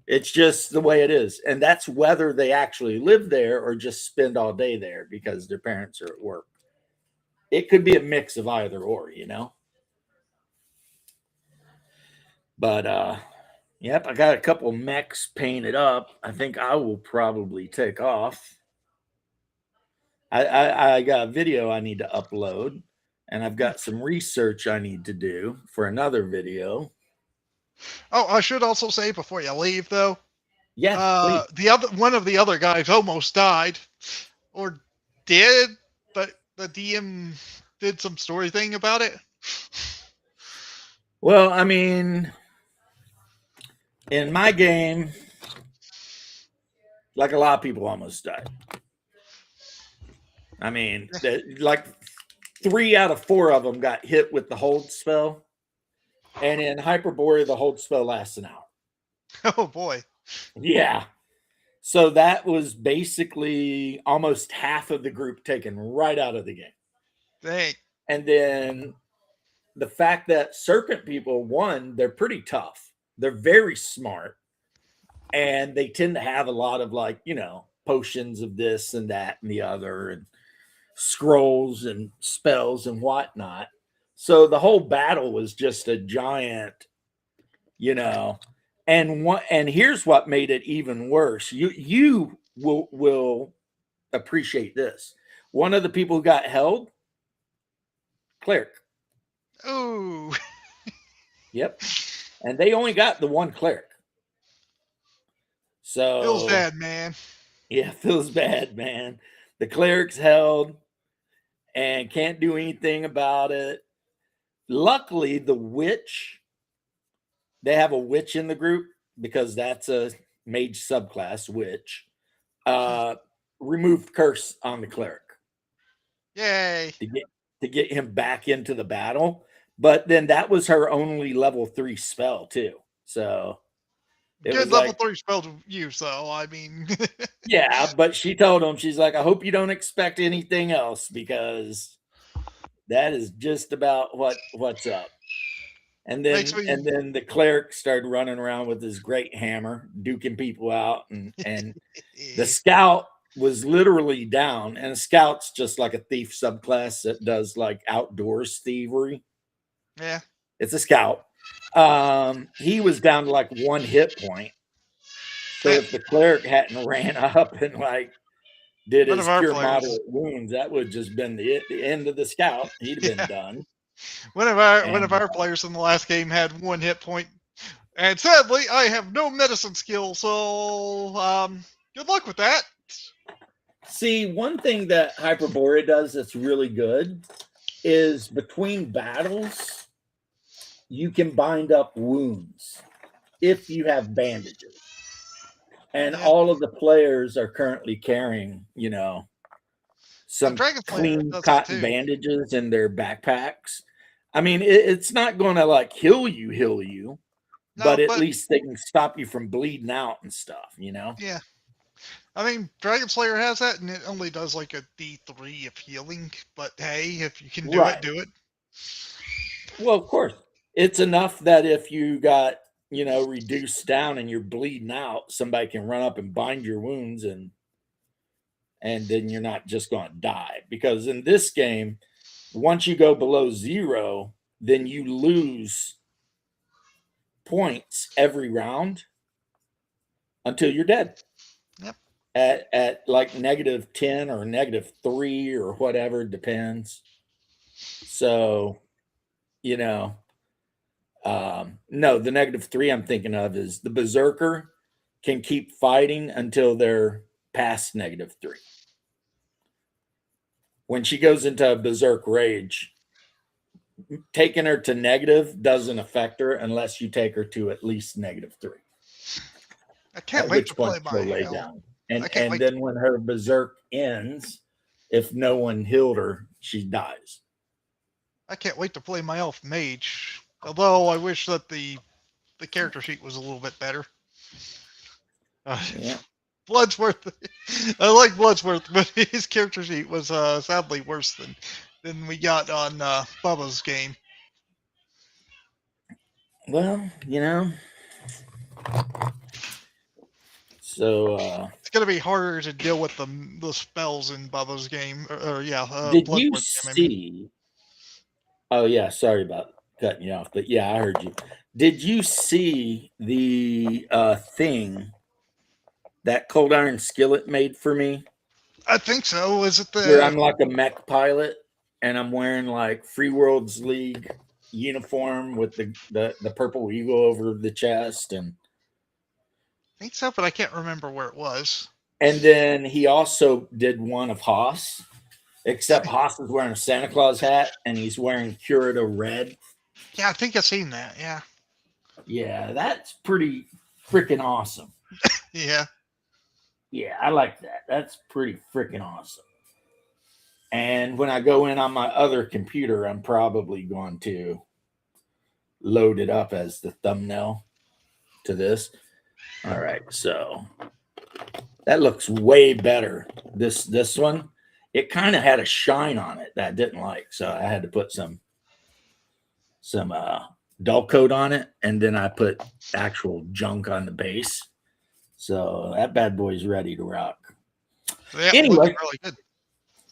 It's just the way it is. And that's whether they actually live there or just spend all day there because their parents are at work. It could be a mix of either or. But yep, I got a couple mechs painted up. I think I will probably take off. I got a video I need to upload, and I've got some research I need to do for another video. Oh, I should also say before you leave though, Yeah, please. the other one of the other guys almost died, or did, but the DM did some story thing about it. Well, I mean, in my game, like a lot of people almost died. I mean, like 3 out of 4 of them got hit with the hold spell, and in Hyperborea, the hold spell lasts an hour. Oh boy. Yeah. So that was basically almost half of the group taken right out of the game. Dang. And then the fact that serpent people, one, they're pretty tough. They're very smart. And they tend to have a lot of potions of this and that and the other and scrolls and spells and whatnot. So the whole battle was just a giant, you know, and here's what made it even worse. You will appreciate this. One of the people who got held, cleric. Ooh. Yep. And they only got the one cleric. Feels So bad, man. yeah, feels bad, man. The cleric's held and can't do anything about it. Luckily, the witch, they have a witch in the group because that's a mage subclass, witch. Removed curse on the cleric Yay. to get him back into the battle. But then that was her only level 3 spell too. So it Good was level like, 3 spell to use, though. I mean, yeah, but she told him, she's like, I hope you don't expect anything else because that is just about what's up. And makes then me. the cleric started running around with his great hammer, duking people out, and the scout was literally down. And a scout's just like a thief subclass that does like outdoors thievery. Yeah. It's a scout. He was down to like 1 hit point. So if the cleric hadn't ran up and like did One of his our cure players. moderate wounds, that would have just been the end of the scout. He'd have been Yeah. done. One of And our players in the last game had 1 hit point, and sadly, I have no medicine skill. So, good luck with that. see, one thing that Hyperborea does that's really good is between battles, you can bind up wounds if you have bandages. And Yeah. all of the players are currently carrying, some Dragon Slayer clean does that cotton too. bandages in their backpacks. I mean, it's not going to like heal you, but No, at but least they can stop you from bleeding out and stuff, yeah. I mean, Dragon Slayer has that, and it only does like a D3 of healing. But hey, if you can do it, Right. do it. Well, of course. It's enough that if you got, reduced down and you're bleeding out, somebody can run up and bind your wounds and then you're not just going to die. Because in this game, once you go below 0, then you lose points every round until you're dead. Yep. At like -10 or -3 or whatever, depends. So, no, the -3 I'm thinking of is the berserker can keep fighting until they're past -3. When she goes into a berserk rage, taking her to negative doesn't affect her unless you take her to at least -3. I can't At wait which to point play she'll my lay elf. down. I And can't and wait. then when her berserk ends, if no one healed her, she dies. I can't wait to play my elf mage. Although I wish that the character sheet was a little bit better. Yeah. Bloodsworth. I like Bloodsworth, but his character sheet was sadly worse than we got on Bubba's game. Well, so It's gonna be harder to deal with the spells in Bubba's game, or did you Bloodsworth game. I mean, see? Oh yeah, sorry about cutting you off, but yeah, I heard you. Did you see the thing that Cold Iron Skillet made for me? I think so. Is it Where the? I'm like a mech pilot and I'm wearing like Free Worlds League uniform with the purple eagle over the chest I think so, but I can't remember where it was. and then he also did one of Haas, except Haas is wearing a Santa Claus hat and he's wearing Curita red. Yeah, I think I've seen that. Yeah. Yeah, that's pretty freaking awesome. Yeah. Yeah, I like that. That's pretty freaking awesome. And when I go in on my other computer, I'm probably going to load it up as the thumbnail to this. All right, so that looks way better. This one, it kind of had a shine on it that I didn't like, so I had to put some dull coat on it, and then I put actual junk on the base. So that bad boy's ready to rock. Yeah, it looks Anyway, really good.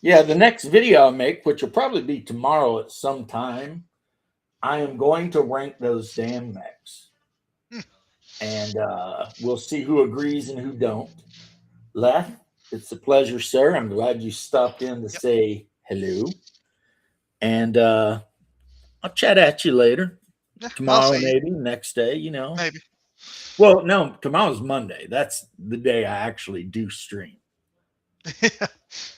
yeah, the next video I'll make, which will probably be tomorrow at some time, I am going to rank those damn mechs. And we'll see who agrees and who don't. Leth, it's a pleasure, sir. I'm glad you stopped in to say hello. And I'll chat at you later. Yeah, I'll Tomorrow, see. maybe, next day, Maybe. Well, no, tomorrow's Monday. That's the day I actually do stream. Yeah.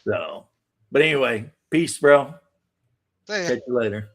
So, but anyway, peace, bro. See ya. Catch you later.